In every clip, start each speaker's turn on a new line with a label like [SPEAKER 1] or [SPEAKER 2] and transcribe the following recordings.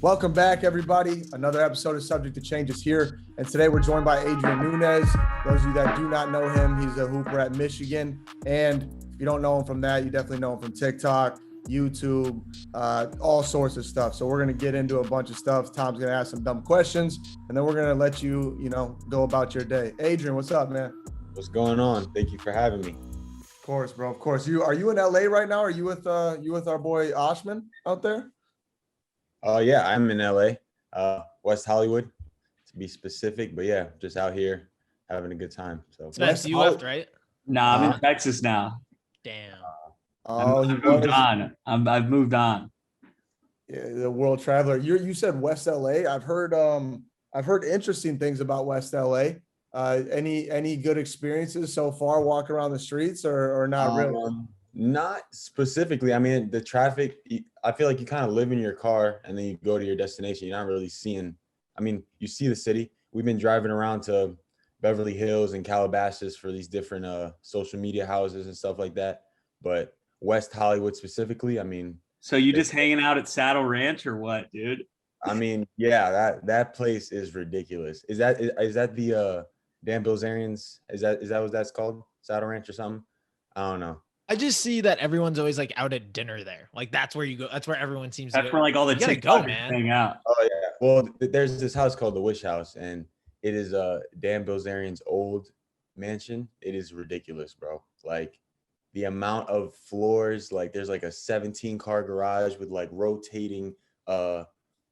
[SPEAKER 1] Welcome back, everybody. Another episode of Subject to Change is here. And today we're joined by Adrien Nunez. Those of you that do not know him, he's a hooper at Michigan. And if you don't know him from that, you definitely know him from TikTok, YouTube, all sorts of stuff. So we're going to get into a bunch of stuff. Tom's going to ask some dumb questions, and then we're going to let you, go about your day. Adrien, what's up, man?
[SPEAKER 2] What's going on? Thank you for having me.
[SPEAKER 1] Of course, bro. Of course. Are you in LA right now? Are you with our boy Oshman out there?
[SPEAKER 2] Yeah, I'm in LA, West Hollywood, to be specific. But yeah, just out here having a good time. So
[SPEAKER 3] Spence, you left, right?
[SPEAKER 4] Nah, I'm in Texas now.
[SPEAKER 3] Damn.
[SPEAKER 4] I've moved on. I've moved on.
[SPEAKER 1] Yeah, the world traveler. You said West LA. I've heard interesting things about West LA. Any good experiences so far walking around the streets or not really?
[SPEAKER 2] Not specifically. I mean, the traffic, I feel like you kind of live in your car and then you go to your destination. You're not really seeing, you see the city. We've been driving around to Beverly Hills and Calabasas for these different social media houses and stuff like that. But West Hollywood specifically,
[SPEAKER 4] So you just hanging out at Saddle Ranch or what, dude?
[SPEAKER 2] Yeah, that place is ridiculous. Is that the Dan Bilzerian's? Is that what that's called? Saddle Ranch or something? I don't know.
[SPEAKER 3] I just see that everyone's always like out at dinner there. Like that's where you go. That's where everyone seems to go.
[SPEAKER 4] That's where like all the
[SPEAKER 3] TikTokers
[SPEAKER 4] hang out.
[SPEAKER 2] Oh yeah. Well, there's this house called the Wish House, and it is Dan Bilzerian's old mansion. It is ridiculous, bro. Like the amount of floors, like there's like a 17-car garage with like rotating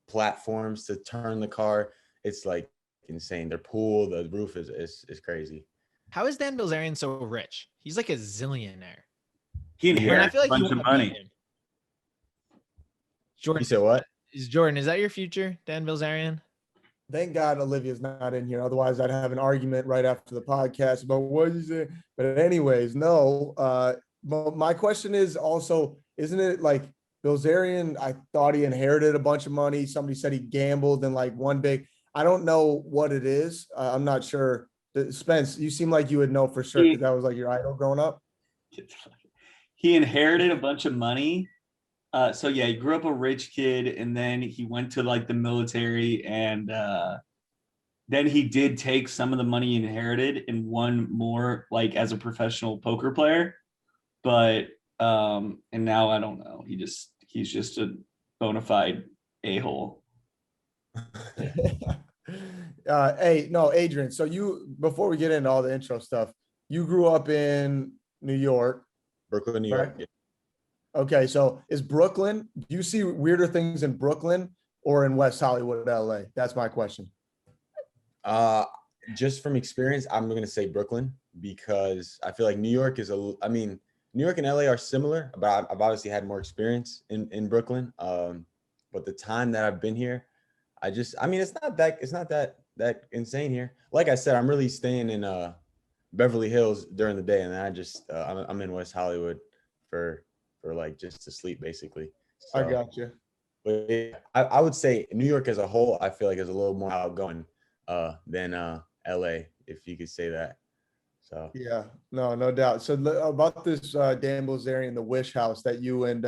[SPEAKER 2] platforms to turn the car. It's like insane. Their pool, the roof is crazy.
[SPEAKER 3] How is Dan Bilzerian so rich? He's like a zillionaire.
[SPEAKER 4] He inherited a bunch of money.
[SPEAKER 3] Jordan,
[SPEAKER 2] You said what?
[SPEAKER 3] Is that your future, Dan Bilzerian?
[SPEAKER 1] Thank God Olivia's not in here. Otherwise, I'd have an argument right after the podcast about what you say. But anyways, no. But my question is also, isn't it like Bilzerian? I thought he inherited a bunch of money. Somebody said he gambled in like one big. I don't know what it is. I'm not sure. Spence, you seem like you would know for sure because that was like your idol growing up.
[SPEAKER 4] He inherited a bunch of money. So yeah, he grew up a rich kid, and then he went to like the military, and then he did take some of the money he inherited and won more like as a professional poker player. But and now I don't know. He's just a bona fide a-hole.
[SPEAKER 1] Adrien. So before we get into all the intro stuff, you grew up in New York.
[SPEAKER 2] Brooklyn, New York.
[SPEAKER 1] Right?
[SPEAKER 2] Yeah.
[SPEAKER 1] Okay, so is Brooklyn, do you see weirder things in Brooklyn or in West Hollywood, LA? That's my question.
[SPEAKER 2] Just from experience, I'm going to say Brooklyn because I feel like New York New York and LA are similar, but I've obviously had more experience in Brooklyn. But the time that I've been here, it's not that insane here. Like I said, I'm really staying in Beverly Hills during the day, and then I'm in West Hollywood for like just to sleep basically. So,
[SPEAKER 1] I got you.
[SPEAKER 2] But yeah, I would say New York as a whole, I feel like is a little more outgoing than LA, if you could say that. So
[SPEAKER 1] yeah, no doubt. So about this Dan Bilzerian, the Wish House that you and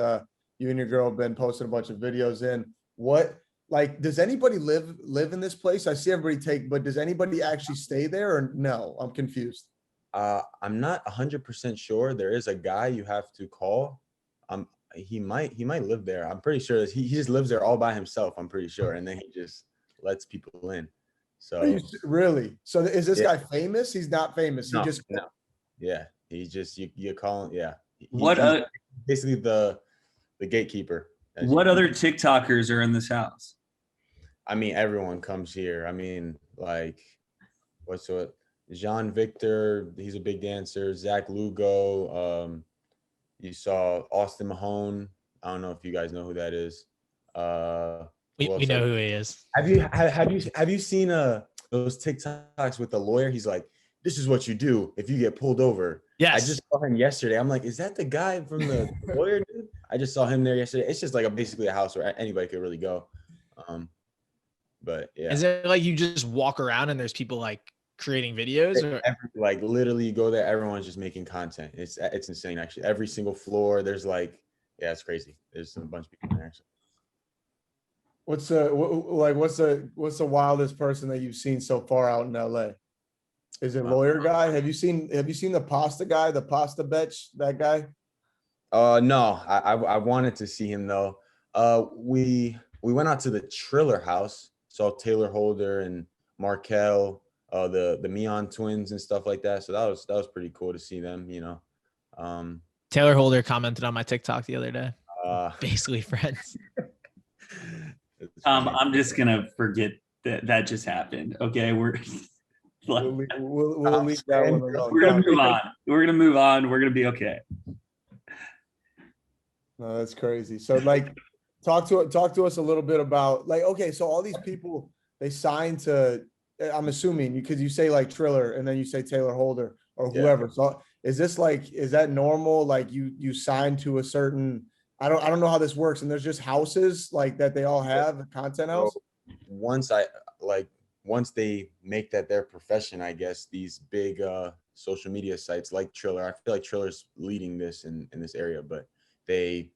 [SPEAKER 1] your girl have been posting a bunch of videos in. What, like, does anybody live in this place? I see everybody but does anybody actually stay there or no? I'm confused.
[SPEAKER 2] I'm not 100% sure. There is a guy you have to call. He might live there. I'm pretty sure he just lives there all by himself. I'm pretty sure, and then he just lets people in. So
[SPEAKER 1] really? So is this guy famous? He's not famous.
[SPEAKER 2] No. Yeah, he's just you call him. Yeah.
[SPEAKER 4] He's
[SPEAKER 2] basically the gatekeeper.
[SPEAKER 4] What other TikTokers are in this house?
[SPEAKER 2] Everyone comes here. Jean Victor, he's a big dancer. Zach Lugo. You saw Austin Mahone. I don't know if you guys know who that is.
[SPEAKER 3] We know who he is.
[SPEAKER 2] Have you seen those TikToks with the lawyer? He's like, this is what you do if you get pulled over.
[SPEAKER 3] Yes.
[SPEAKER 2] I just saw him yesterday. I'm like, is that the guy from the lawyer, dude? I just saw him there yesterday. It's just like basically a house where anybody could really go. But yeah.
[SPEAKER 3] Is it like you just walk around and there's people like creating videos? Or?
[SPEAKER 2] Like literally you go there, everyone's just making content. It's insane actually. Every single floor, there's like, yeah, it's crazy. There's a bunch of people there actually.
[SPEAKER 1] What's the wildest person that you've seen so far out in LA? Is it lawyer guy? Have you seen the pasta guy, the pasta betch, that guy?
[SPEAKER 2] No, I wanted to see him though. We went out to the Triller house, saw Taylor Holder and Markel, the Meon twins and stuff like that. So that was pretty cool to see them, you know.
[SPEAKER 3] Taylor Holder commented on my TikTok the other day.
[SPEAKER 2] Uh,
[SPEAKER 3] Basically friends.
[SPEAKER 4] I'm just gonna forget that just happened. Okay, we're like,
[SPEAKER 1] We'll leave that one alone.
[SPEAKER 4] we're gonna move on. We're gonna move on. We're gonna be okay.
[SPEAKER 1] No, that's crazy. So like, talk to us a little bit about like, okay, so all these people, they signed to, I'm assuming, because you say like Triller and then you say Taylor Holder or whoever. Yeah. So is that normal? Like you signed to a certain, I don't know how this works. And there's just houses like that they all have, a content house.
[SPEAKER 2] So once they make that their profession, I guess these big social media sites like Triller, I feel like Triller's leading this in this area, but they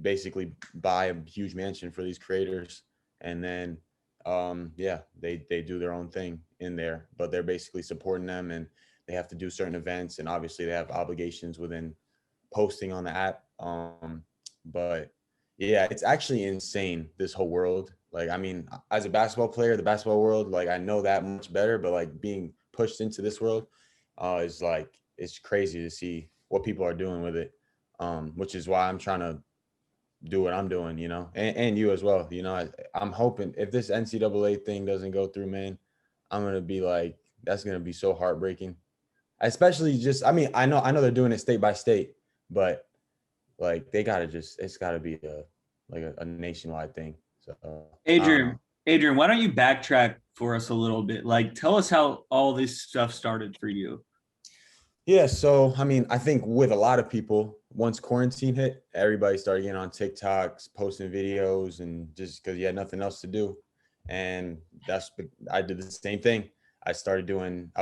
[SPEAKER 2] basically buy a huge mansion for these creators, and then they do their own thing in there, but they're basically supporting them, and they have to do certain events, and obviously they have obligations within posting on the app. But yeah, it's actually insane, this whole world. Like, I mean, as a basketball player, the basketball world, like I know that much better, but like being pushed into this world is like, it's crazy to see what people are doing with it. Which is why I'm trying to do what I'm doing, you know, and you as well. You know, I'm hoping if this NCAA thing doesn't go through, man, I'm going to be like, that's going to be so heartbreaking. Especially just, I mean, I know they're doing it state by state, but like they got to it's got to be a nationwide thing. So
[SPEAKER 4] Adrien, why don't you backtrack for us a little bit? Like, tell us how all this stuff started for you.
[SPEAKER 2] Yeah, so I mean, I think with a lot of people, once quarantine hit, everybody started getting on TikToks, posting videos, and just because you had nothing else to do. And I did the same thing. I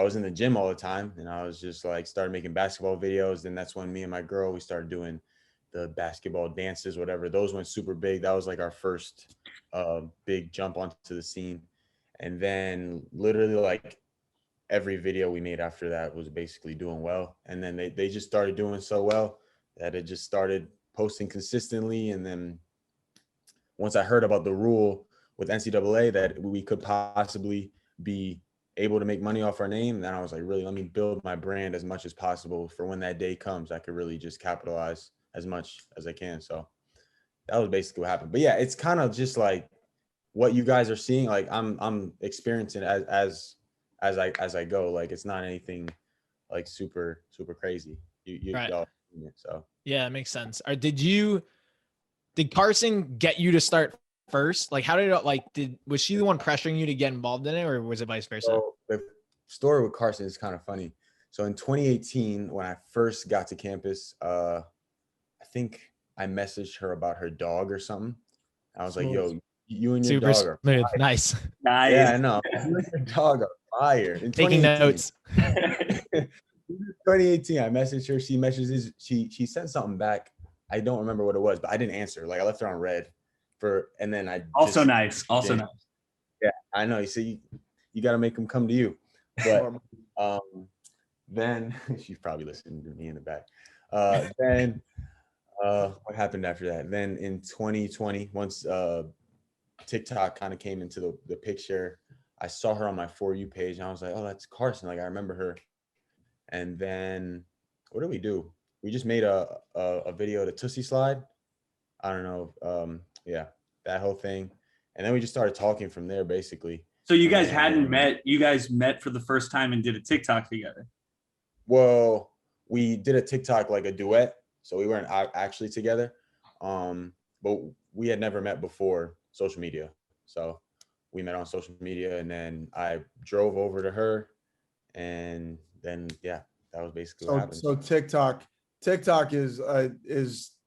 [SPEAKER 2] was in the gym all the time, and I was just like, started making basketball videos. And that's when me and my girl, we started doing the basketball dances, whatever. Those went super big. That was like our first big jump onto the scene. And then literally like every video we made after that was basically doing well. And then they just started doing so well that it just started posting consistently. And then once I heard about the rule with NCAA that we could possibly be able to make money off our name, then I was like, really, let me build my brand as much as possible for when that day comes, I could really just capitalize as much as I can. So that was basically what happened. But yeah, it's kind of just like what you guys are seeing. Like I'm experiencing as I go. Like it's not anything like super crazy. You
[SPEAKER 3] right.
[SPEAKER 2] all, so
[SPEAKER 3] yeah, it makes sense. Did Carson get you to start first? Like, how did it was she the one pressuring you to get involved in it, or was it vice versa?
[SPEAKER 2] So the story with Carson is kind of funny. So in 2018, when I first got to campus, I think I messaged her about her dog or something. I was like, yo, you and your dog are
[SPEAKER 3] smooth. Nice.
[SPEAKER 2] Yeah, I know. You and your dog are fire. In
[SPEAKER 3] taking notes.
[SPEAKER 2] 2018, I messaged her. She messages. She sent something back. I don't remember what it was, but I didn't answer. Like I left her on red and then I
[SPEAKER 4] also nice.
[SPEAKER 2] Yeah, I know. You see, you got to make them come to you. But then she's probably listening to me in the back. Then what happened after that? Then in 2020, once TikTok kind of came into the picture, I saw her on my For You page, and I was like, oh, that's Carson. Like I remember her. And then what did we do? We just made a video to Tootsie Slide. I don't know. Yeah, that whole thing. And then we just started talking from there, basically.
[SPEAKER 4] So you guys hadn't met. You guys met for the first time and did a TikTok together.
[SPEAKER 2] Well, we did a TikTok, like a duet. So we weren't actually together. But we had never met before social media. So we met on social media, and then I drove over to her, and then yeah, that was basically what happened.
[SPEAKER 1] So TikTok is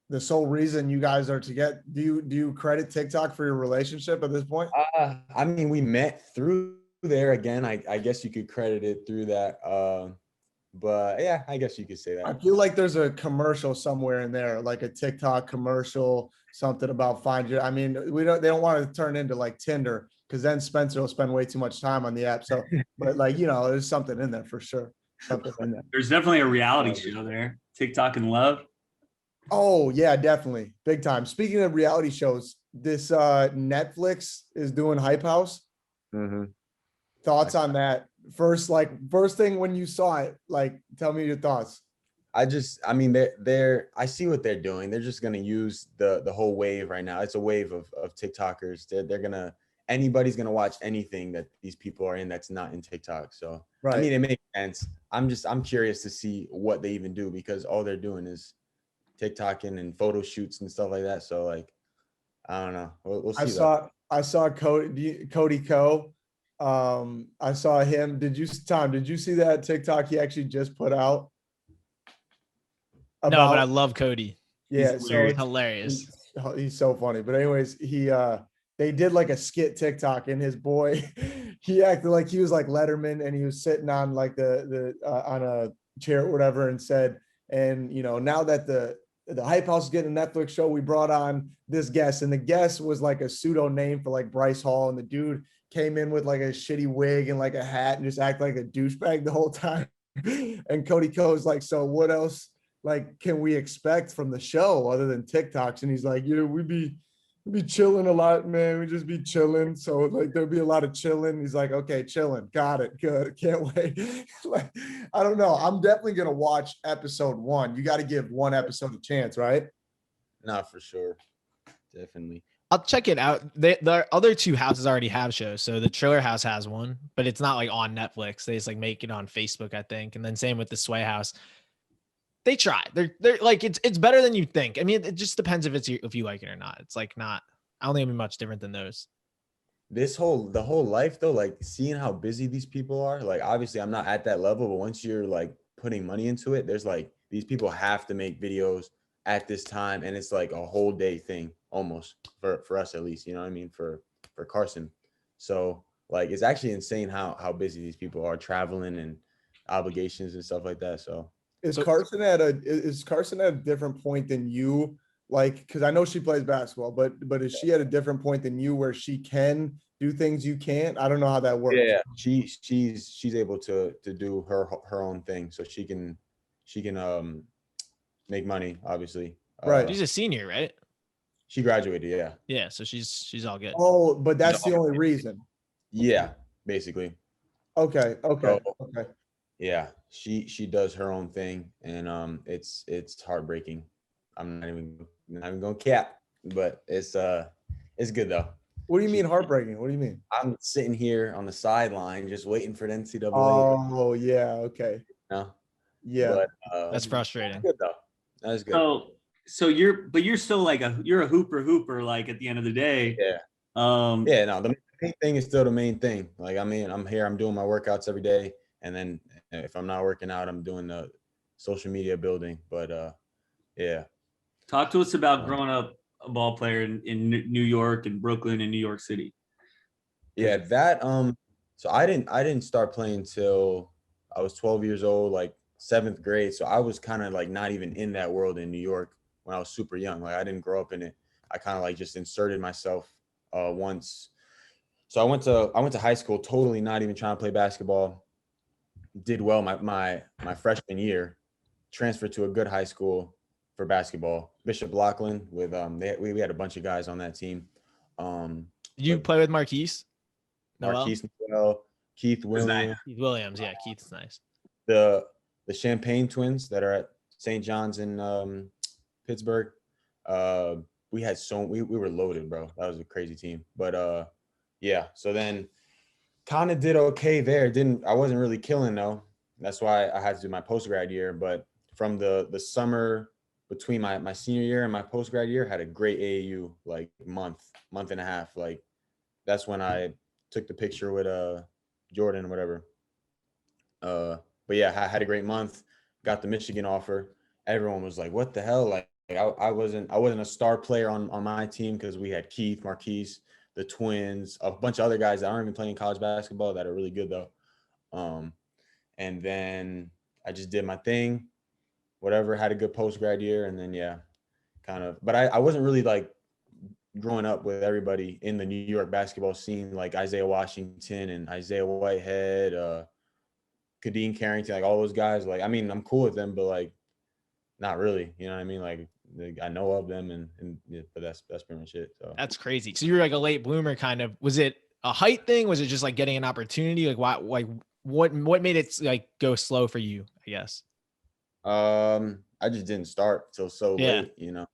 [SPEAKER 1] the sole reason you guys are together. Do you credit TikTok for your relationship at this point?
[SPEAKER 2] I mean, we met through there again. I guess you could credit it through that. But yeah, I guess you could say
[SPEAKER 1] I
[SPEAKER 2] that.
[SPEAKER 1] feel like there's a commercial somewhere in there, like a TikTok commercial, something about find your. I mean, they don't want to turn into like Tinder because then Spencer will spend way too much time on the app. So, but like, there's something in there for sure. Something in there.
[SPEAKER 4] There's definitely a reality show there. TikTok and Love.
[SPEAKER 1] Oh yeah, definitely. Big time. Speaking of reality shows, this Netflix is doing Hype House.
[SPEAKER 2] Mm-hmm.
[SPEAKER 1] Thoughts on that? First thing when you saw it, like, tell me your thoughts.
[SPEAKER 2] I mean, I see what they're doing. They're just gonna use the whole wave right now. It's a wave of TikTokers. Anybody's gonna watch anything that these people are in that's not in TikTok. So
[SPEAKER 1] Right.
[SPEAKER 2] I mean, it makes sense. I'm curious to see what they even do because all they're doing is TikToking and photo shoots and stuff like that. So like, I don't know. We'll see.
[SPEAKER 1] I saw Cody Ko. I saw him. Did you see that TikTok he actually just put out?
[SPEAKER 3] No, but I love Cody.
[SPEAKER 1] Yeah,
[SPEAKER 3] He's
[SPEAKER 1] so
[SPEAKER 3] hilarious.
[SPEAKER 1] He's so funny. But anyways, they did like a skit TikTok, and his boy, he acted like he was like Letterman, and he was sitting on like the on a chair or whatever, and said, and now that the Hype House is getting a Netflix show, we brought on this guest, and the guest was like a pseudo name for like Bryce Hall, and the dude came in with like a shitty wig and like a hat and just act like a douchebag the whole time. And Cody Ko's like, so what else like can we expect from the show other than TikToks? And he's like, we'd be chilling a lot, man. We just be chilling. So like there'll be a lot of chilling. He's like, okay, chilling. Got it. Good. Can't wait. Like, I don't know. I'm definitely gonna watch episode 1. You got to give one episode a chance, right?
[SPEAKER 2] Not for sure. Definitely.
[SPEAKER 3] I'll check it out. The other 2 houses already have shows. So the Triller House has one, but it's not like on Netflix. They just like make it on Facebook, I think. And then same with the Sway House. They try. They're like it's better than you think. I mean, it just depends if you like it or not. It's like not. I don't think it'll be much different than those.
[SPEAKER 2] The whole life though, like seeing how busy these people are. Like obviously, I'm not at that level, but once you're like putting money into it, there's like these people have to make videos at this time, and it's like a whole day thing almost for us at least. You know what I mean? For Carson. So like it's actually insane how busy these people are traveling and obligations and stuff like that. So.
[SPEAKER 1] Is Carson at a different point than you? Like, because I know she plays basketball, but is she at a different point than you where she can do things you can't? I don't know how that works.
[SPEAKER 2] Yeah, she's able to do her own thing, so she can make money, obviously.
[SPEAKER 1] Right.
[SPEAKER 3] She's a senior, right?
[SPEAKER 2] She graduated, yeah.
[SPEAKER 3] Yeah, so she's all good.
[SPEAKER 1] Oh, but that's the only reason.
[SPEAKER 2] Yeah, basically.
[SPEAKER 1] Okay.
[SPEAKER 2] So, yeah, she does her own thing, and it's heartbreaking. I'm not even gonna cap, but it's good though.
[SPEAKER 1] What do you mean heartbreaking? What do you mean?
[SPEAKER 2] I'm sitting here on the sideline just waiting for the NCAA.
[SPEAKER 1] Oh yeah, okay.
[SPEAKER 2] No.
[SPEAKER 1] Yeah.
[SPEAKER 2] But,
[SPEAKER 3] that's frustrating.
[SPEAKER 2] Good though. That was good.
[SPEAKER 4] So you're still like you're a hooper like at the end of the day.
[SPEAKER 2] Yeah. Yeah, no, the main thing is still the main thing. Like, I mean, I'm here, I'm doing my workouts every day. And then if I'm not working out, I'm doing the social media building. But yeah.
[SPEAKER 4] Talk to us about growing up a ball player in New York and Brooklyn and New York City.
[SPEAKER 2] Yeah, that so I didn't start playing till I was 12 years old, like 7th grade. So I was kind of like not even in that world in New York when I was super young. Like I didn't grow up in it. I kind of like just inserted myself once. So I went to high school totally not even trying to play basketball. Did well my freshman year, transferred to a good high school for basketball, Bishop Loughlin, with we had a bunch of guys on that team.
[SPEAKER 3] You play with Marquise?
[SPEAKER 2] Marquise Noel, Keith Williams.
[SPEAKER 3] Nice. Keith Williams, yeah, Keith's nice.
[SPEAKER 2] The Champagne twins that are at St. John's in Pittsburgh. We had we were loaded, bro. That was a crazy team. But yeah, so then kind of did okay there. I wasn't really killing though. That's why I had to do my post-grad year. But from the summer between my senior year and my post-grad year, had a great AAU like month and a half. Like that's when I took the picture with Jordan or whatever. But yeah, I had a great month, got the Michigan offer. Everyone was like, what the hell? Like I wasn't a star player on my team because we had Keith, Marquise, the twins, a bunch of other guys that aren't even playing college basketball that are really good though. And then I just did my thing, whatever, had a good post-grad year. And then, yeah, kind of, but I wasn't really like growing up with everybody in the New York basketball scene, like Isaiah Washington and Isaiah Whitehead, Kadeem Carrington, like all those guys. Like, I mean, I'm cool with them, but like, not really, you know what I mean? Like I know of them and yeah, but that's pretty much it. So
[SPEAKER 3] That's crazy. So you're like a late bloomer kind of. Was it a height thing? Was it just like getting an opportunity? Like what made it like go slow for you, I guess?
[SPEAKER 2] I just didn't start till so
[SPEAKER 3] Yeah.
[SPEAKER 2] late, you know.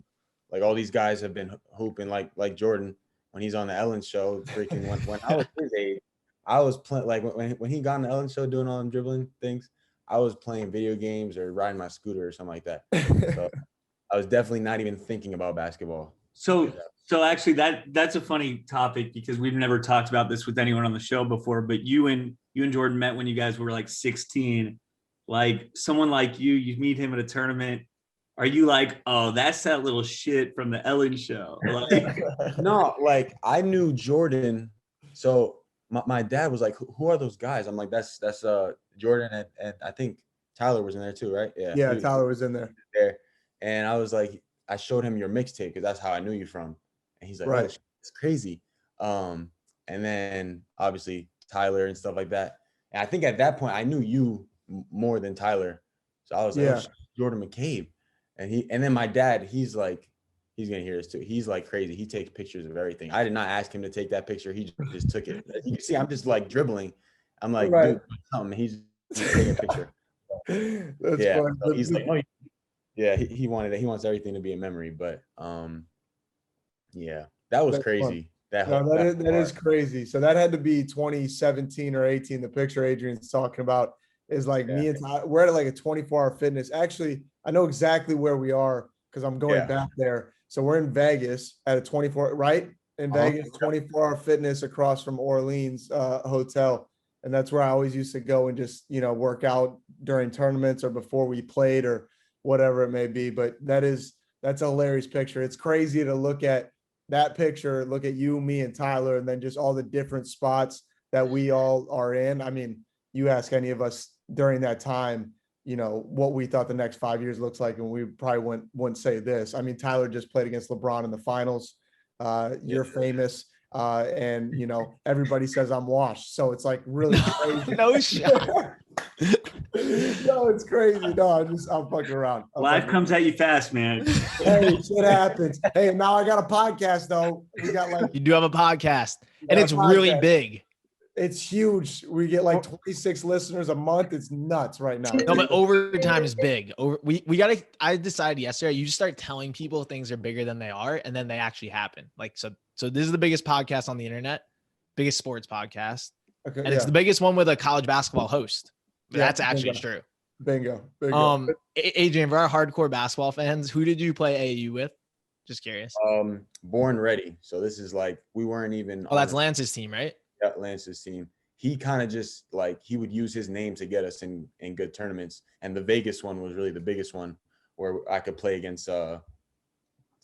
[SPEAKER 2] Like all these guys have been hooping like Jordan when he's on the Ellen show. Freaking when I was his age, I was playing like when he got on the Ellen show doing all them dribbling things, I was playing video games or riding my scooter or something like that. So I was definitely not even thinking about basketball.
[SPEAKER 4] So actually that's a funny topic because we've never talked about this with anyone on the show before, but you and Jordan met when you guys were like 16. Like someone like you meet him at a tournament. Are you like, oh, that's that little shit from the Ellen show? Like,
[SPEAKER 2] no, like I knew Jordan. So my dad was like, who are those guys? I'm like, that's Jordan and I think Tyler was in there too, right? Yeah.
[SPEAKER 1] Yeah, Tyler was in there.
[SPEAKER 2] And I was like, I showed him your mixtape because that's how I knew you from. And he's like,
[SPEAKER 1] right.
[SPEAKER 2] Oh, it's crazy. And then obviously Tyler and stuff like that. And I think at that point I knew you more than Tyler. So I was like, oh, Jordan McCabe. And then my dad, he's like, he's gonna hear this too. He's like crazy. He takes pictures of everything. I did not ask him to take that picture. He just took it. As you can see, I'm just like dribbling. I'm like, dude, something. He's taking a picture.
[SPEAKER 1] That's
[SPEAKER 2] fun. So he's like, oh, yeah, he wants everything to be a memory. But yeah, that was crazy.
[SPEAKER 1] Fun. That is crazy. So that had to be 2017 or 18. The picture Adrian's talking about is like me and Ty, we're at like a 24-hour fitness. Actually, I know exactly where we are because I'm going back there. So we're in Vegas at a 24, right? In Vegas, 24-hour fitness across from Orleans hotel. And that's where I always used to go and just, work out during tournaments or before we played or whatever it may be. But that's a hilarious picture. It's crazy to look at that picture, look at you, me, and Tyler, and then just all the different spots that we all are in. I mean, you ask any of us during that time, what we thought the next 5 years looks like, and we probably wouldn't say this. I mean, Tyler just played against LeBron in the finals. You're famous. And everybody says I'm washed. So it's like really crazy.
[SPEAKER 3] No shot.
[SPEAKER 1] No, it's crazy. No, I'm fucking around.
[SPEAKER 4] Life comes at you fast, man.
[SPEAKER 1] Hey, shit happens. Hey, now I got a podcast though. We got
[SPEAKER 3] you do have a podcast, and it's really big.
[SPEAKER 1] It's huge. We get like 26 listeners a month. It's nuts right now.
[SPEAKER 3] No, but overtime is big. I decided yesterday, you just start telling people things are bigger than they are, and then they actually happen. Like, so this is the biggest podcast on the internet, biggest sports podcast. Okay. And it's the biggest one with a college basketball host. That's actually true.
[SPEAKER 1] Bingo.
[SPEAKER 3] Adrien, for our hardcore basketball fans, who did you play AAU with? Just curious.
[SPEAKER 2] Born Ready. So this is like, we weren't even.
[SPEAKER 3] Oh, that's Lance's team, right?
[SPEAKER 2] Yeah, Lance's team. He kind of just like, he would use his name to get us in good tournaments. And the Vegas one was really the biggest one where I could play against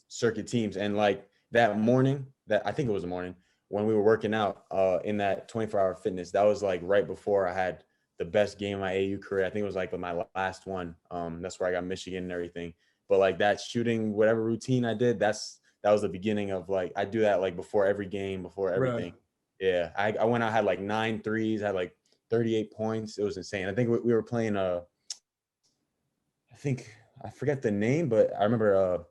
[SPEAKER 2] circuit teams. And like that morning, I think it was the morning when we were working out in that 24-hour fitness, that was like right before I had the best game of my AAU career. I think it was like my last one. That's where I got Michigan and everything. But like that shooting, whatever routine I did, that was the beginning of like, I do that like before every game, before everything. Right. Yeah. I went out, had like 9 threes, had like 38 points. It was insane. I think we were playing, I forget the name, but I remember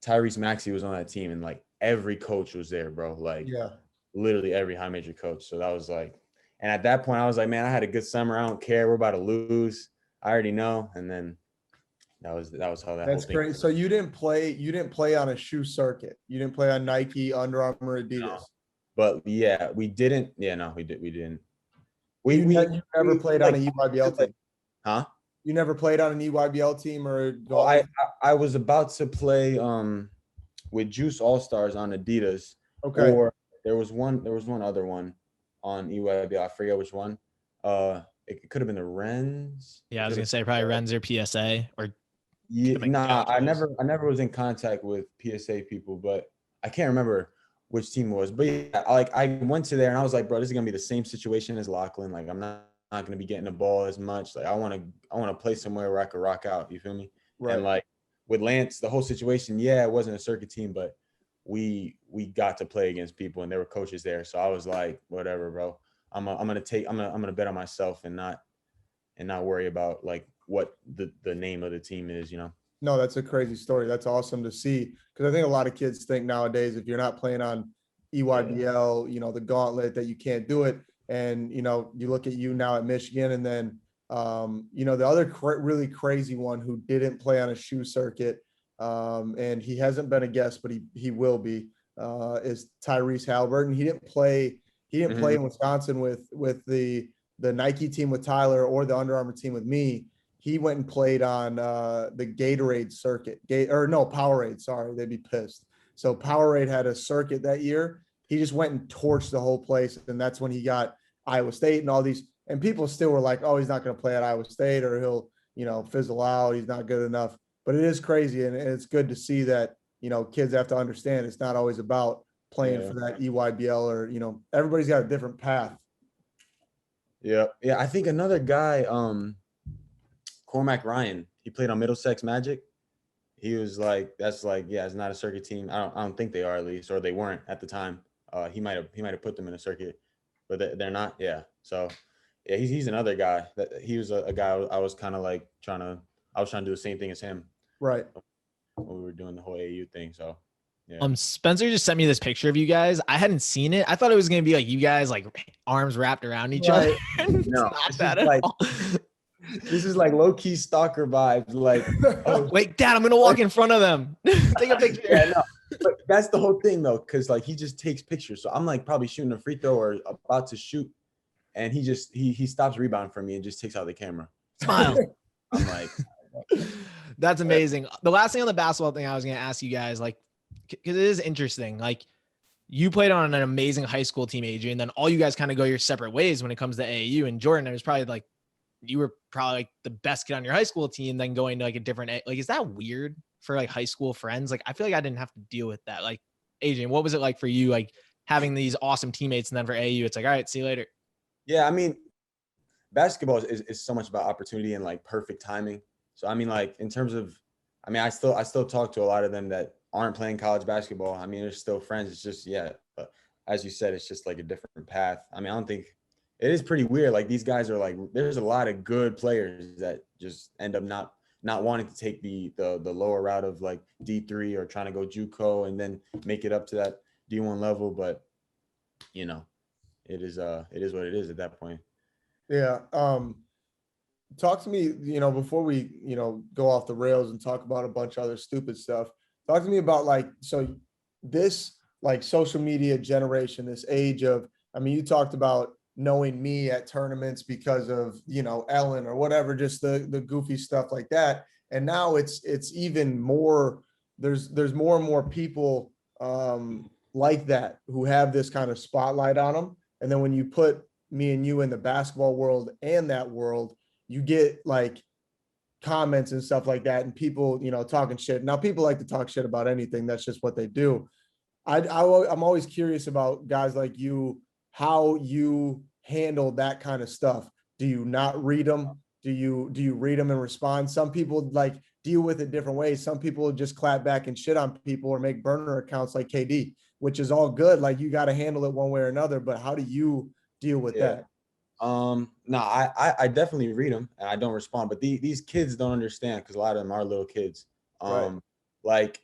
[SPEAKER 2] Tyrese Maxey was on that team and like every coach was there, bro. Like literally every high major coach. So that was like, and at that point I was like, man, I had a good summer. I don't care. We're about to lose. I already know. And then that was how that.
[SPEAKER 1] That's great. So you didn't play on a shoe circuit. You didn't play on Nike, Under Armour, Adidas.
[SPEAKER 2] No. But yeah, we didn't. Yeah, no, we didn't.
[SPEAKER 1] You never played on a EYBL team,
[SPEAKER 2] huh?
[SPEAKER 1] You never played on an EYBL team or?
[SPEAKER 2] Well, I was about to play with Juice All Stars on Adidas.
[SPEAKER 1] Okay.
[SPEAKER 2] Or there was one other one on EYBL. I forget which one. It could have been the Wrens.
[SPEAKER 3] Yeah, I was gonna say probably Wrens or PSA or.
[SPEAKER 2] Yeah, nah, I never was in contact with PSA people, but I can't remember which team it was. But yeah, like I went to there and I was like, bro, this is gonna be the same situation as Lachlan. Like I'm not going to be getting the ball as much. Like I want to play somewhere where I could rock out. You feel me?
[SPEAKER 1] Right.
[SPEAKER 2] And like with Lance, the whole situation, yeah, it wasn't a circuit team, but we got to play against people and there were coaches there. So I was like, whatever, bro. I'm gonna bet on myself and not worry about like what the name of the team is, you know.
[SPEAKER 1] No, that's a crazy story. That's awesome to see, because I think a lot of kids think nowadays if you're not playing on EYBL, you know, the gauntlet, that you can't do it. And, you know, you look at you now at Michigan, and then, you know, the other really crazy one who didn't play on a shoe circuit, and he hasn't been a guest, but he will be, is Tyrese Halliburton. He didn't play in Wisconsin with the Nike team with Tyler or the Under Armour team with me. He went and played on the Gatorade circuit, Powerade. Sorry, they'd be pissed. So Powerade had a circuit that year. He just went and torched the whole place, and that's when he got Iowa State and all these. And people still were like, "Oh, he's not going to play at Iowa State, or he'll, you know, fizzle out. He's not good enough." But it is crazy, and it's good to see that, you know, kids have to understand it's not always about playing for that EYBL, or, you know, everybody's got a different path.
[SPEAKER 2] Yeah. I think another guy, Cormac Ryan, he played on Middlesex Magic. He was like, that's like, yeah, it's not a circuit team. I don't think they are, at least, or they weren't at the time. He might have put them in a circuit, but they're not. Yeah. So yeah, he's another guy that he was a guy I was kind of like trying to do the same thing as him.
[SPEAKER 1] Right.
[SPEAKER 2] When we were doing the whole AAU thing. So yeah.
[SPEAKER 3] Spencer just sent me this picture of you guys. I hadn't seen it. I thought it was gonna be like you guys like arms wrapped around each other. It's
[SPEAKER 2] No,
[SPEAKER 3] not that at all.
[SPEAKER 2] This is like low-key stalker vibes. Like, oh,
[SPEAKER 3] wait, Dad, I'm gonna walk in front of them. Take a picture.
[SPEAKER 2] Yeah, no, but that's the whole thing though, because like he just takes pictures. So I'm like probably shooting a free throw or about to shoot, and he stops rebounding from me and just takes out the camera.
[SPEAKER 3] Smile.
[SPEAKER 2] I'm like,
[SPEAKER 3] that's amazing. The last thing on the basketball thing I was gonna ask you guys, like, because it is interesting. Like, you played on an amazing high school team, Adrien, then all you guys kind of go your separate ways when it comes to AAU. And Jordan, it was probably like, you were probably like the best kid on your high school team, then going to like a different, like, is that weird for like high school friends? Like, I feel like I didn't have to deal with that. Like, Adrien, what was it like for you? Like having these awesome teammates, and then for AAU, it's like, all right, see you later.
[SPEAKER 2] Yeah. I mean, basketball is so much about opportunity and like perfect timing. So, I mean, like in terms of, I mean, I still talk to a lot of them that aren't playing college basketball. I mean, they're still friends. It's just, yeah. But as you said, it's just like a different path. I mean, I don't think, it is pretty weird. Like these guys are like, there's a lot of good players that just end up not wanting to take the lower route of like D3 or trying to go JUCO and then make it up to that D1 level. But you know, it is what it is at that point.
[SPEAKER 1] Yeah. Talk to me, you know, before we, you know, go off the rails and talk about a bunch of other stupid stuff. Talk to me about like, so this like social media generation, this age of, I mean, you talked about knowing me at tournaments because of, you know, Ellen or whatever, just the goofy stuff like that. And now it's even more, there's more and more people like that who have this kind of spotlight on them. And then when you put me and you in the basketball world and that world, you get like comments and stuff like that, and people, you know, talking shit. Now people like to talk shit about anything. That's just what they do. I'm always curious about guys like you, how you handle that kind of stuff. Do you not read them? Do you read them and respond? Some people like deal with it different ways. Some people just clap back and shit on people or make burner accounts like KD, which is all good. Like you got to handle it one way or another, but how do you deal with that?
[SPEAKER 2] No, I definitely read them and I don't respond, but these kids don't understand because a lot of them are little kids.
[SPEAKER 1] Right.
[SPEAKER 2] Like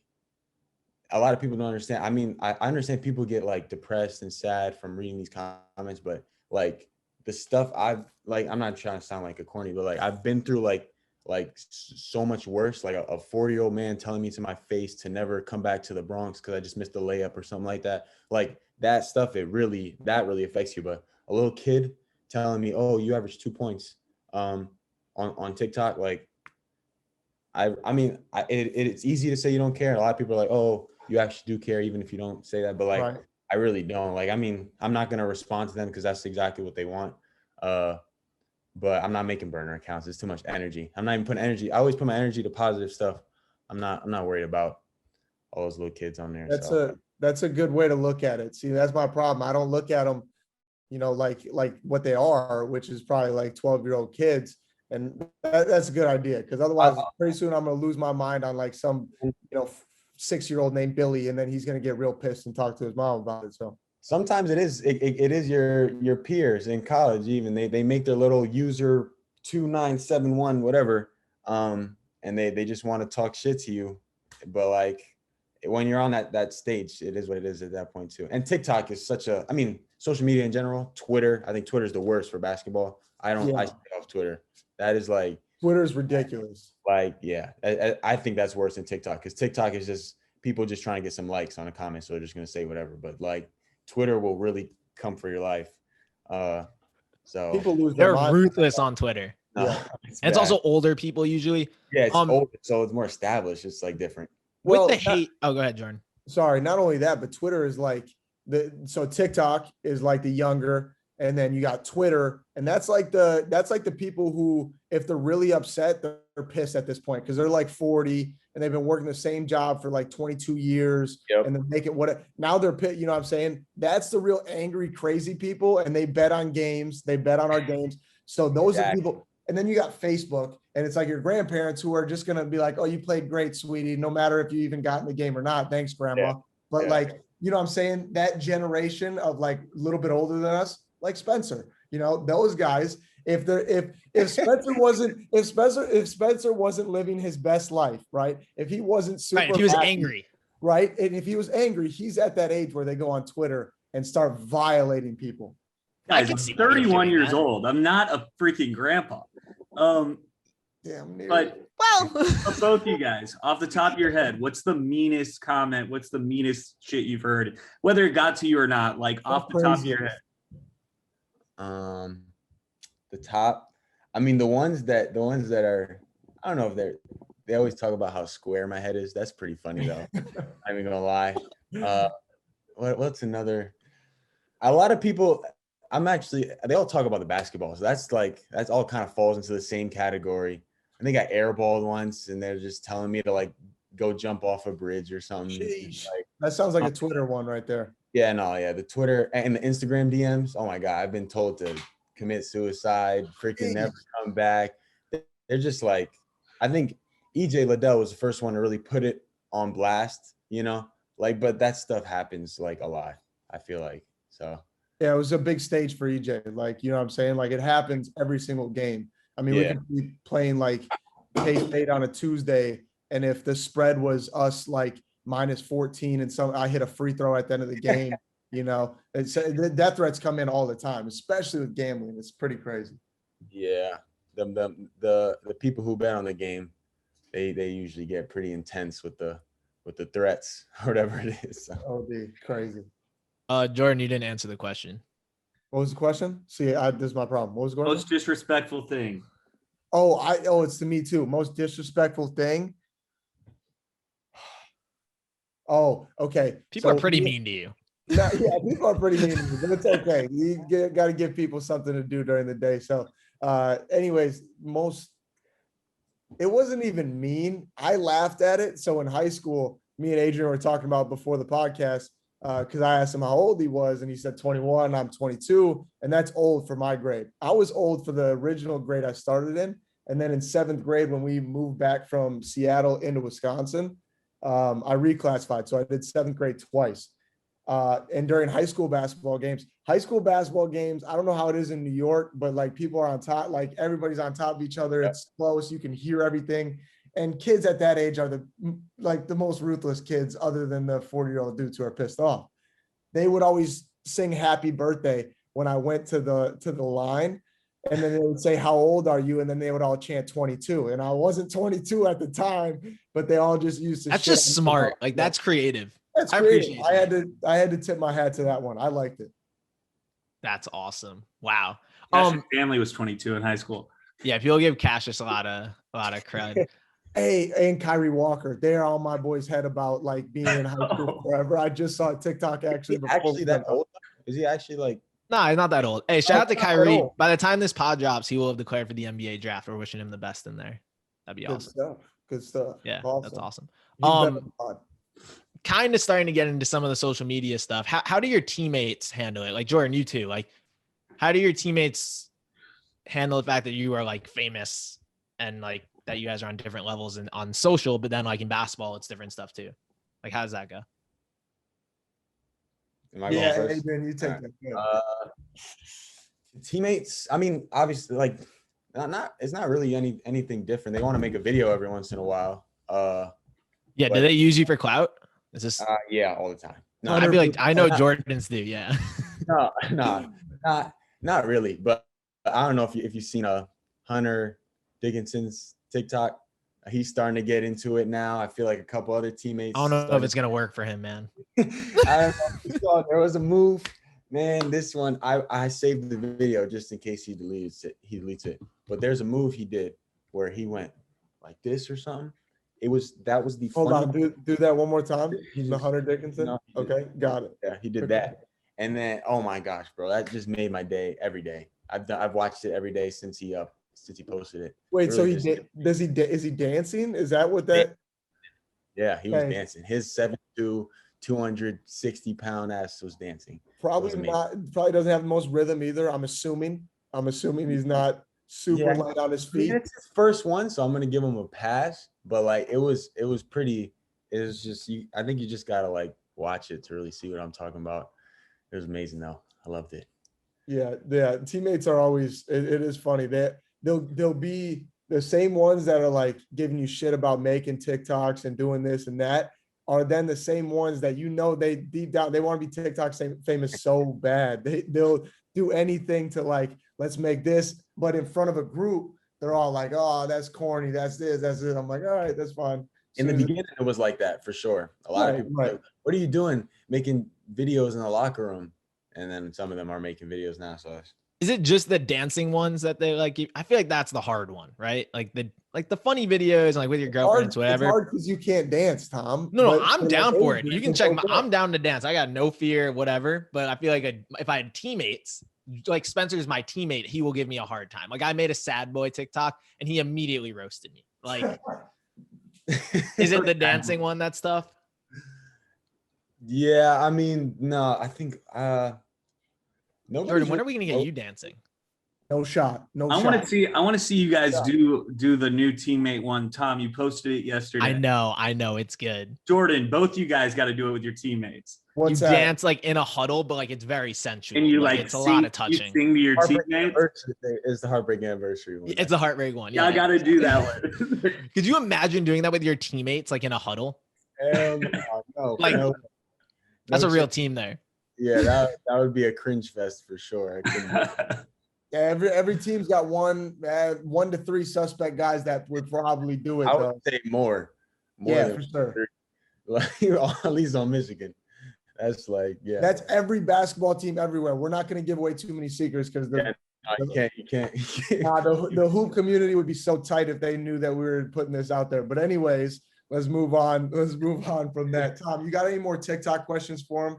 [SPEAKER 2] a lot of people don't understand. I mean, I understand people get like depressed and sad from reading these comments, but like the stuff I'm not trying to sound like a corny, but like I've been through like so much worse, like a 40-year-old man telling me to my face to never come back to the Bronx because I just missed a layup or something like that. Like that stuff, that really affects you. But a little kid telling me, oh, you average 2 points on TikTok, like I mean, it's easy to say you don't care. And a lot of people are like, oh, you actually do care, even if you don't say that. But like, right. I really don't. Like, I mean, I'm not going to respond to them because that's exactly what they want. But I'm not making burner accounts. It's too much energy. I'm not even putting energy. I always put my energy to positive stuff. I'm not worried about all those little kids on there.
[SPEAKER 1] That's a good way to look at it. See, that's my problem. I don't look at them like what they are, which is probably like 12-year-old kids. And that's a good idea, because otherwise pretty soon I'm going to lose my mind on like some, 6-year-old named Billy, and then he's going to get real pissed and talk to his mom about it. So
[SPEAKER 2] sometimes it is your peers in college. Even they make their little user 2971 whatever, and they just want to talk shit to you. But like when you're on that stage, it is what it is at that point too. And TikTok is social media in general. Twitter, I think Twitter is the worst for basketball. I stay off Twitter. That is like,
[SPEAKER 1] Twitter's ridiculous.
[SPEAKER 2] Like, yeah, I think that's worse than TikTok, because TikTok is just people just trying to get some likes on a comment, so they're just gonna say whatever. But like Twitter will really come for your life. So
[SPEAKER 1] people lose
[SPEAKER 3] they're
[SPEAKER 1] their mind.
[SPEAKER 3] ruthless on Twitter.
[SPEAKER 1] Yeah.
[SPEAKER 3] It's also older people usually.
[SPEAKER 2] Yeah, it's older, so it's more established. It's like different.
[SPEAKER 3] With the hate. Oh, go ahead, Jordan.
[SPEAKER 1] Sorry, not only that, but Twitter is like so TikTok is like the younger. And then you got Twitter, and that's like the people who, if they're really upset, they're pissed at this point, because they're like 40 and they've been working the same job for like 22 years.
[SPEAKER 2] Yep.
[SPEAKER 1] And then make it now they're pissed. You know what I'm saying? That's the real angry, crazy people. And they bet on games. They bet on our games. So those are people. And then you got Facebook, and it's like your grandparents who are just going to be like, oh, you played great, sweetie, no matter if you even got in the game or not. Thanks, grandma.
[SPEAKER 2] Yeah.
[SPEAKER 1] But like, you know what I'm saying? That generation of like a little bit older than us, like Spencer, those guys, if Spencer wasn't living his best life, right? If he wasn't super,
[SPEAKER 3] right, if he was
[SPEAKER 1] happy,
[SPEAKER 3] angry,
[SPEAKER 1] right? And if he was angry, he's at that age where they go on Twitter and start violating people.
[SPEAKER 4] Guys, I'm 31 years old. I'm not a freaking grandpa.
[SPEAKER 1] Damn near.
[SPEAKER 4] But both you guys, off the top of your head, what's the meanest comment? What's the meanest shit you've heard, whether it got to you or not? Like off the top of your head.
[SPEAKER 2] The top, the ones that are, I don't know if they always talk about how square my head is. That's pretty funny though. I'm even gonna lie. What's another? A lot of people, they all talk about the basketball. So that's all kind of falls into the same category. I think I airballed once, and they're just telling me to like go jump off a bridge or something.
[SPEAKER 1] Like, that sounds like a Twitter one right there.
[SPEAKER 2] Yeah, no, yeah. The Twitter and the Instagram DMs. Oh my God, I've been told to commit suicide, freaking never come back. They're just like, I think EJ Liddell was the first one to really put it on blast, but that stuff happens like a lot, I feel like. So
[SPEAKER 1] yeah, it was a big stage for EJ. Like, you know what I'm saying? Like, it happens every single game. We could be playing like K-State on a Tuesday, and if the spread was us like -14 and I hit a free throw at the end of the game, it's the death threats come in all the time, especially with gambling. It's pretty crazy.
[SPEAKER 2] Yeah, the people who bet on the game, they usually get pretty intense with the threats or whatever it is. So.
[SPEAKER 1] That would be crazy.
[SPEAKER 3] Jordan, you didn't answer the question.
[SPEAKER 1] What was the question? See, this is my problem. What was going on?
[SPEAKER 4] Most disrespectful thing.
[SPEAKER 1] It's to me too. Most disrespectful thing. Oh, okay.
[SPEAKER 3] People are pretty mean to you.
[SPEAKER 1] Yeah, people are pretty mean to you, but it's okay. You got to give people something to do during the day. So, anyways, it wasn't even mean. I laughed at it. So in high school, me and Adrien were talking about before the podcast, because I asked him how old he was, and he said 21. I'm 22, and that's old for my grade. I was old for the original grade I started in, and then in 7th grade, when we moved back from Seattle into Wisconsin, I reclassified. So I did 7th grade twice. And during high school basketball games, I don't know how it is in New York, but like people are on top, like everybody's on top of each other. It's close. You can hear everything. And kids at that age are the most ruthless kids, other than the 40-year-old dudes who are pissed off. They would always sing happy birthday when I went to the line, and then they would say, how old are you? And then they would all chant 22. And I wasn't 22 at the time, but they all just used to.
[SPEAKER 3] That's just smart. Like, that's creative.
[SPEAKER 1] That's creative. I had to tip my hat to that one. I liked it.
[SPEAKER 3] That's awesome. Wow.
[SPEAKER 4] Cash's family was 22 in high school.
[SPEAKER 3] Yeah, people give Cassius a lot of cred.
[SPEAKER 1] Hey, and Kyrie Walker, they're on my boy's head about like being in high school forever. I just saw a TikTok actually.
[SPEAKER 2] Is he actually that old? Is he actually like?
[SPEAKER 3] No, he's not that old. Hey, shout out to Kyrie. By the time this pod drops, he will have declared for the NBA draft. We're wishing him the best in there. That'd be awesome.
[SPEAKER 1] Good stuff.
[SPEAKER 3] Yeah,
[SPEAKER 1] awesome.
[SPEAKER 3] That's awesome. Kind of starting to get into some of the social media stuff. How do your teammates handle it? Like Jordan, you too. Like, how do your teammates handle the fact that you are like famous and like that you guys are on different levels and on social, but then like in basketball, it's different stuff too. Like, how does that go?
[SPEAKER 2] Am I
[SPEAKER 1] Yeah,
[SPEAKER 2] going first?
[SPEAKER 1] Adrien, you take
[SPEAKER 2] All
[SPEAKER 1] that. Yeah.
[SPEAKER 2] Teammates, I mean, obviously, like, it's not really anything different. They want to make a video every once in a while.
[SPEAKER 3] Yeah, do
[SPEAKER 2] but-
[SPEAKER 3] they use you for clout? Is this?
[SPEAKER 2] Yeah, all the time. No,
[SPEAKER 3] I feel like I know
[SPEAKER 2] not-
[SPEAKER 3] Jordans do. Yeah.
[SPEAKER 2] no, not really. But I don't know if you've seen Hunter Dickinson's TikTok. He's starting to get into it now. I feel like a couple other teammates.
[SPEAKER 3] I don't know if it's gonna work for him, man.
[SPEAKER 2] I don't know if you saw, there was a move, man. This one, I saved the video just in case he deletes it. But there's a move he did where he went like this or something. That was the
[SPEAKER 1] Hold on,
[SPEAKER 2] funny.
[SPEAKER 1] do that one more time.
[SPEAKER 2] He
[SPEAKER 1] The
[SPEAKER 2] just-
[SPEAKER 1] Hunter Dickinson.
[SPEAKER 2] No, he
[SPEAKER 1] Okay, got it.
[SPEAKER 2] Yeah, he did
[SPEAKER 1] Okay.
[SPEAKER 2] that. And then, oh my gosh, bro, that just made my day every day. I've watched it every day since he posted it.
[SPEAKER 1] Wait, so
[SPEAKER 2] Really
[SPEAKER 1] is he dancing? Is that what that?
[SPEAKER 2] Yeah, he was
[SPEAKER 1] Okay.
[SPEAKER 2] dancing. His 7'2", 260-pound ass was dancing.
[SPEAKER 1] Probably
[SPEAKER 2] amazing.
[SPEAKER 1] not. Probably doesn't have the most rhythm either. I'm assuming he's not super
[SPEAKER 2] Yeah.
[SPEAKER 1] light on his
[SPEAKER 2] I mean,
[SPEAKER 1] feet.
[SPEAKER 2] it's his first one, so I'm gonna give him a pass. But like, it was pretty. It was just I think you just gotta like watch it to really see what I'm talking about. It was amazing though. I loved it.
[SPEAKER 1] Yeah. Teammates are always. It is funny that they'll be the same ones that are like giving you shit about making TikToks and doing this and that. Are then the same ones that they deep down they want to be TikTok famous so bad. They'll do anything to like, let's make this, but in front of a group, they're all like, oh, that's corny, that's this, that's it. I'm like, all right, that's fine.
[SPEAKER 2] In the
[SPEAKER 1] Soon as
[SPEAKER 2] beginning, it was like that for sure. A lot of people,
[SPEAKER 1] Right.
[SPEAKER 2] like, what are you doing? Making videos in the locker room, and then some of them are making videos now. So
[SPEAKER 3] Is it just the dancing ones that they like? I feel like that's the hard one, right? Like the funny videos, and like with your girlfriends, whatever.
[SPEAKER 1] It's hard because you can't dance, Tom.
[SPEAKER 3] No,
[SPEAKER 1] but
[SPEAKER 3] I'm
[SPEAKER 1] for
[SPEAKER 3] down
[SPEAKER 1] like
[SPEAKER 3] for it.
[SPEAKER 1] Adrian,
[SPEAKER 3] You can
[SPEAKER 1] it's
[SPEAKER 3] check
[SPEAKER 1] okay.
[SPEAKER 3] I'm down to dance. I got no fear, whatever. But I feel like if I had teammates, like Spencer's my teammate, he will give me a hard time. Like I made a sad boy TikTok and he immediately roasted me. Like, is it the dancing one that's tough?
[SPEAKER 2] yeah, I mean, no, I think
[SPEAKER 3] Jordan, when are we gonna get you dancing?
[SPEAKER 1] No shot.
[SPEAKER 4] I want to see you guys do the new teammate one. Tom, you posted it yesterday.
[SPEAKER 3] I know it's good.
[SPEAKER 4] Jordan, both you guys got to do it with your teammates.
[SPEAKER 1] What's
[SPEAKER 3] you
[SPEAKER 1] that?
[SPEAKER 3] dance like in a huddle, but like it's very sensual.
[SPEAKER 4] And you
[SPEAKER 3] like
[SPEAKER 4] like
[SPEAKER 3] it's a
[SPEAKER 4] sing,
[SPEAKER 3] lot of
[SPEAKER 4] you
[SPEAKER 3] touching.
[SPEAKER 4] sing to your
[SPEAKER 2] Heartbreak
[SPEAKER 4] teammates.
[SPEAKER 2] Anniversary is the Heartbreak Anniversary one.
[SPEAKER 3] It's a heartbreak one.
[SPEAKER 4] Yeah, I got to do that one.
[SPEAKER 3] Could you imagine doing that with your teammates, like in a huddle?
[SPEAKER 2] No,
[SPEAKER 3] Like,
[SPEAKER 2] no,
[SPEAKER 3] That's
[SPEAKER 2] no
[SPEAKER 3] a real
[SPEAKER 2] chance.
[SPEAKER 3] team there.
[SPEAKER 2] Yeah, that would be a cringe fest for sure. I couldn't-
[SPEAKER 1] Yeah, every team's got 1 to 3 suspect guys that would probably do it.
[SPEAKER 2] I
[SPEAKER 1] Though.
[SPEAKER 2] would say more
[SPEAKER 1] Yeah,
[SPEAKER 2] than
[SPEAKER 1] for sure.
[SPEAKER 2] like, at least on Michigan. That's like, yeah.
[SPEAKER 1] That's every basketball team everywhere. We're not going to give away too many secrets because
[SPEAKER 2] No, you can't.
[SPEAKER 1] the hoop community would be so tight if they knew that we were putting this out there. But anyways, let's move on. Let's move on from that. Tom, you got any more TikTok questions for him?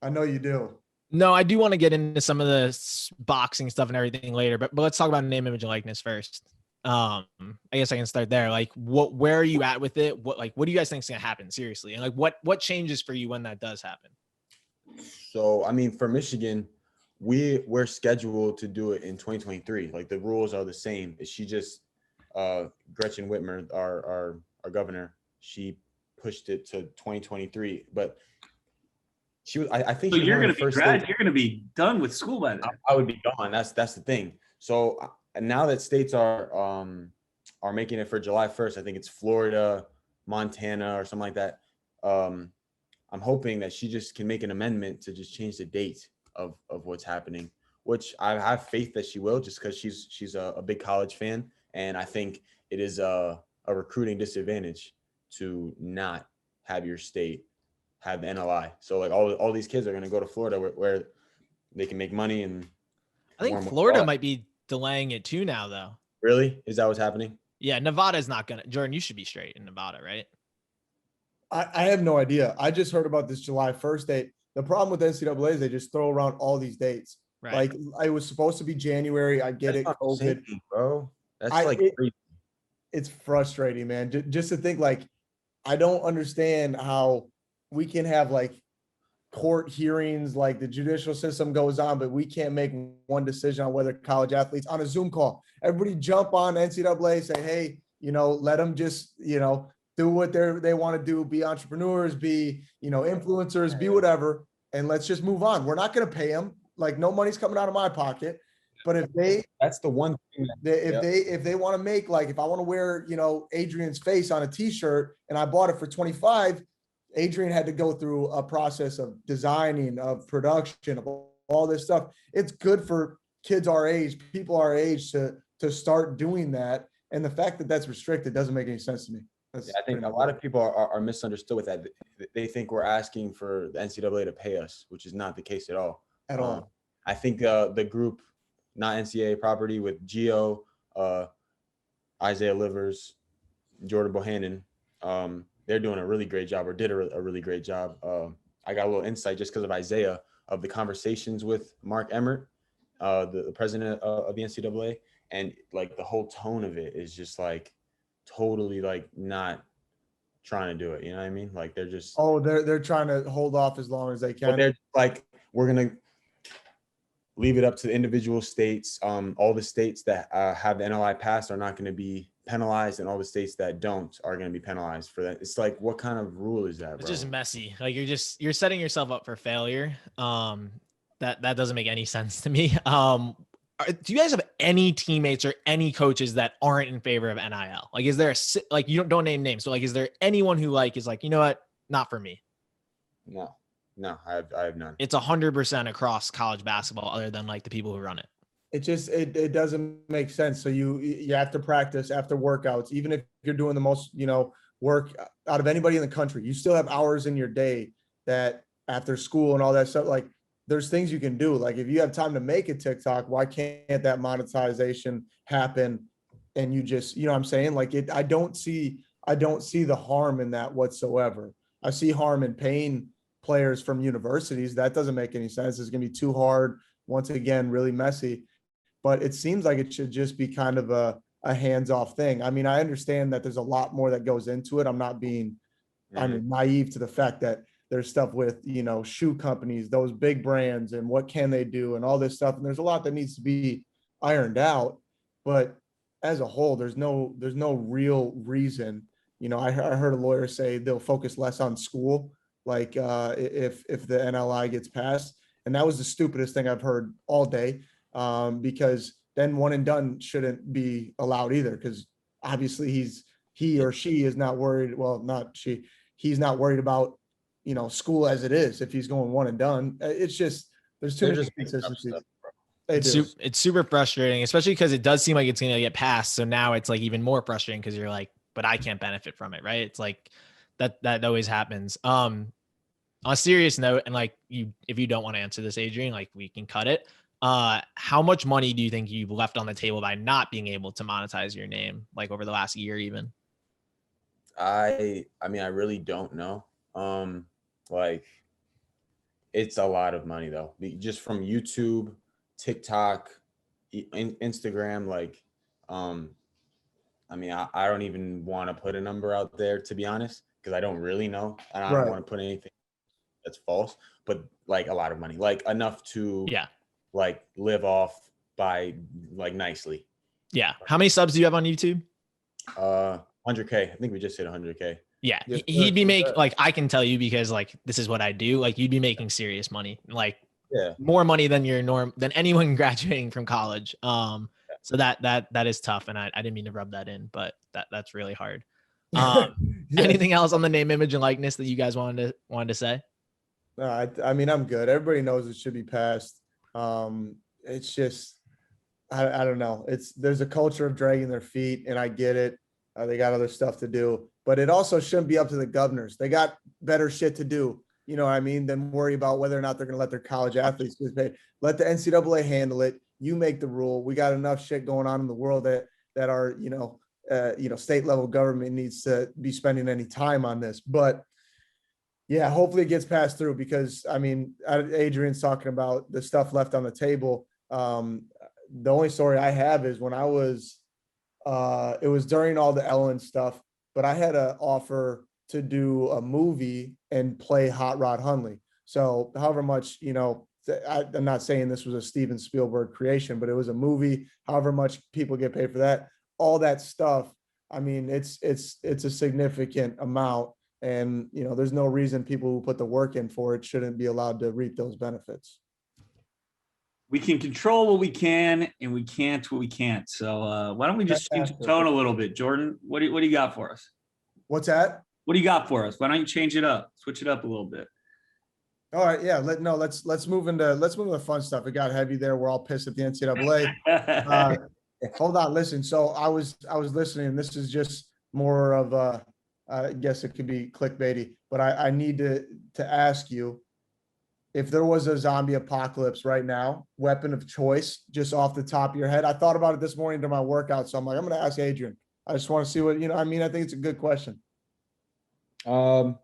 [SPEAKER 1] I know you do.
[SPEAKER 3] No, I do want to get into some of the boxing stuff and everything later, but let's talk about name, image, and likeness first. I guess I can start there. Like, where are you at with it? What do you guys think is going to happen? Seriously, and like, what changes for you when that does happen?
[SPEAKER 2] So, I mean, for Michigan, we're scheduled to do it in 2023. Like the rules are the same. She just Gretchen Whitmer, our governor, she pushed it to 2023, but she was. I think
[SPEAKER 4] So
[SPEAKER 2] she
[SPEAKER 4] you're
[SPEAKER 2] was one
[SPEAKER 4] going
[SPEAKER 2] of
[SPEAKER 4] to
[SPEAKER 2] the
[SPEAKER 4] be
[SPEAKER 2] first
[SPEAKER 4] grad.
[SPEAKER 2] states-
[SPEAKER 4] You're going to be done with school by then.
[SPEAKER 2] I would be gone. That's the thing. So now that states are making it for July 1st, I think it's Florida, Montana, or something like that. I'm hoping that she just can make an amendment to just change the date of what's happening, which I have faith that she will, just because she's a big college fan, and I think it is a recruiting disadvantage to not have your state have the NLI. So like all these kids are going to go to Florida where they can make money. And
[SPEAKER 3] I think
[SPEAKER 2] more
[SPEAKER 3] Florida
[SPEAKER 2] broad.
[SPEAKER 3] might be delaying it too now, though.
[SPEAKER 2] Really? Is that what's happening?
[SPEAKER 3] Yeah, Nevada's not gonna. Jordan, you should be straight in Nevada, right?
[SPEAKER 1] I have no idea. I just heard about this July 1st date. The problem with NCAA is they just throw around all these dates.
[SPEAKER 3] Right.
[SPEAKER 1] Like it was supposed to be January. I get
[SPEAKER 2] That's
[SPEAKER 1] it.
[SPEAKER 2] not the
[SPEAKER 1] COVID.
[SPEAKER 2] same, bro. That's
[SPEAKER 1] I-
[SPEAKER 2] like
[SPEAKER 1] it-
[SPEAKER 2] crazy.
[SPEAKER 1] It's frustrating, man. Just to think like, I don't understand how we can have like court hearings, like the judicial system goes on, but we can't make one decision on whether college athletes on a Zoom call. Everybody jump on NCAA, say, hey, let them just, do what they want to do, be entrepreneurs, be, influencers, be whatever. And let's just move on. We're not going to pay them. Like, no money's coming out of my pocket. But
[SPEAKER 2] that's the one thing
[SPEAKER 1] if they want to make, like, if I want to wear, Adrian's face on a t-shirt and I bought it for 25, Adrien had to go through a process of designing, of production, of all this stuff. It's good for kids our age, people our age to start doing that. And the fact that that's restricted doesn't make any sense to me.
[SPEAKER 2] I think a lot of people are misunderstood with that. They think we're asking for the NCAA to pay us, which is not the case at all. I think the group, not NCAA property, with Gio, Isaiah Livers, Jordan Bohannon, they're doing a really great job, or did a really great job. I got a little insight just because of Isaiah, of the conversations with Mark Emmert, the president of the NCAA, and like the whole tone of it is just like totally like not trying to do it. You know what I mean? Like they're just
[SPEAKER 1] they're trying to hold off as long as they can.
[SPEAKER 2] But they're like, we're gonna leave it up to the individual states. All the states that have the NLI pass are not going to be penalized, and all the states that don't are going to be penalized for that. It's like, what kind of rule is that, bro?
[SPEAKER 3] It's just messy. Like you're setting yourself up for failure. That doesn't make any sense to me. Do you guys have any teammates or any coaches that aren't in favor of NIL? Like, is there like, you don't name names. So like, is there anyone who like, is like, you know what? Not for me.
[SPEAKER 2] No, I have none.
[SPEAKER 3] It's 100% across college basketball, other than like the people who run it.
[SPEAKER 1] It just, it doesn't make sense. So you have to practice after workouts, even if you're doing the most, work out of anybody in the country, you still have hours in your day that after school and all that stuff, like there's things you can do. Like if you have time to make a TikTok, why can't that monetization happen? And you just, what I'm saying? Like I don't see the harm in that whatsoever. I see harm in paying players from universities. That doesn't make any sense. It's going to be too hard. Once again, really messy. But it seems like it should just be kind of a hands-off thing. I mean, I understand that there's a lot more that goes into it. I'm not being naive to the fact that there's stuff with, shoe companies, those big brands, and what can they do and all this stuff. And there's a lot that needs to be ironed out. But as a whole, there's no real reason. I heard a lawyer say they'll focus less on school, like if the NLI gets passed. And that was the stupidest thing I've heard all day, because then one and done shouldn't be allowed either, because obviously he or she is not worried. Well, not she. He's not worried about, school as it is. If he's going one and done, it's just, there's too many inconsistencies.
[SPEAKER 3] It's super frustrating, especially because it does seem like it's going to get passed. So now it's like even more frustrating because you're like, but I can't benefit from it, right? It's like that always happens. On a serious note, and like if you don't want to answer this, Adrien, like we can cut it. How much money do you think you've left on the table by not being able to monetize your name, like over the last year even?
[SPEAKER 2] I mean, I really don't know. Like it's a lot of money though, just from YouTube, TikTok, Instagram. Like, I mean, I don't even want to put a number out there, to be honest, because I don't really know. And I don't want to put anything that's false, but like a lot of money, like enough to like live off by, like, nicely.
[SPEAKER 3] Yeah. How many subs do you have on YouTube?
[SPEAKER 2] 100K. I think we just hit 100K.
[SPEAKER 3] Yeah. He'd be making, like, I can tell you, because like this is what I do. Like you'd be making serious money, like more money than than anyone graduating from college. So that is tough. And I didn't mean to rub that in, but that's really hard. Anything else on the name, image, and likeness that you guys wanted to say?
[SPEAKER 1] I mean, I'm good. Everybody knows it should be passed. It's just, I don't know. There's a culture of dragging their feet, and I get it. They got other stuff to do, but it also shouldn't be up to the governors. They got better shit to do, you know what I mean, than worry about whether or not they're going to let their college athletes get paid. Let the NCAA handle it. You make the rule. We got enough shit going on in the world that our, state level government needs to be spending any time on this. But yeah, hopefully it gets passed through, because I mean, Adrien's talking about the stuff left on the table. The only story I have is when I was, it was during all the Ellen stuff, but I had an offer to do a movie and play Hot Rod Hundley. So however much, I'm not saying this was a Steven Spielberg creation, but it was a movie, however much people get paid for that, all that stuff. I mean, it's a significant amount. And, there's no reason people who put the work in for it shouldn't be allowed to reap those benefits.
[SPEAKER 4] We can control what we can, and we can't what we can't. So why don't we just change the tone a little bit? Jordan, what do you got for us?
[SPEAKER 1] What's that?
[SPEAKER 4] What do you got for us? Why don't you change it up? Switch it up a little bit.
[SPEAKER 1] All right, yeah. Let's move into the fun stuff. It got heavy there. We're all pissed at the NCAA. Hold on, listen. So I was listening, and this is just more of I guess it could be clickbaity, but I need to ask you, if there was a zombie apocalypse right now, weapon of choice, just off the top of your head. I thought about it this morning during my workout, so I'm like, I'm going to ask Adrien. I just want to see what, I think it's a good question.
[SPEAKER 2] I'm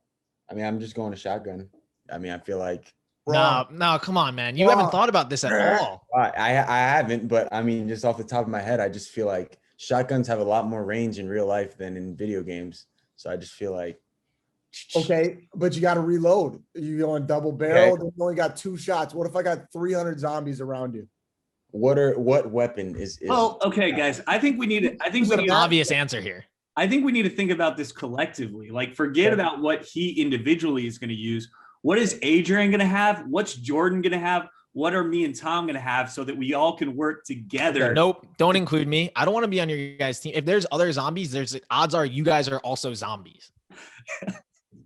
[SPEAKER 2] just going to shotgun. I feel like.
[SPEAKER 3] No, come on, man. You haven't thought about this at all.
[SPEAKER 2] I haven't, but just off the top of my head, I just feel like shotguns have a lot more range in real life than in video games. So I just feel like.
[SPEAKER 1] Okay, but you got to reload. You go on double barrel. Okay. You only got 2 shots. What if I got 300 zombies around you?
[SPEAKER 2] What weapon is?
[SPEAKER 4] Oh, okay, guys. I think we need.
[SPEAKER 3] An obvious answer here.
[SPEAKER 4] I think we need to think about this collectively. Like, forget about what he individually is going to use. What is Adrien going to have? What's Jordan going to have? What are me and Tom going to have, so that we all can work together?
[SPEAKER 3] Nope, don't include me. I don't want to be on your guys' team. If there's other zombies, there's odds are you guys are also zombies.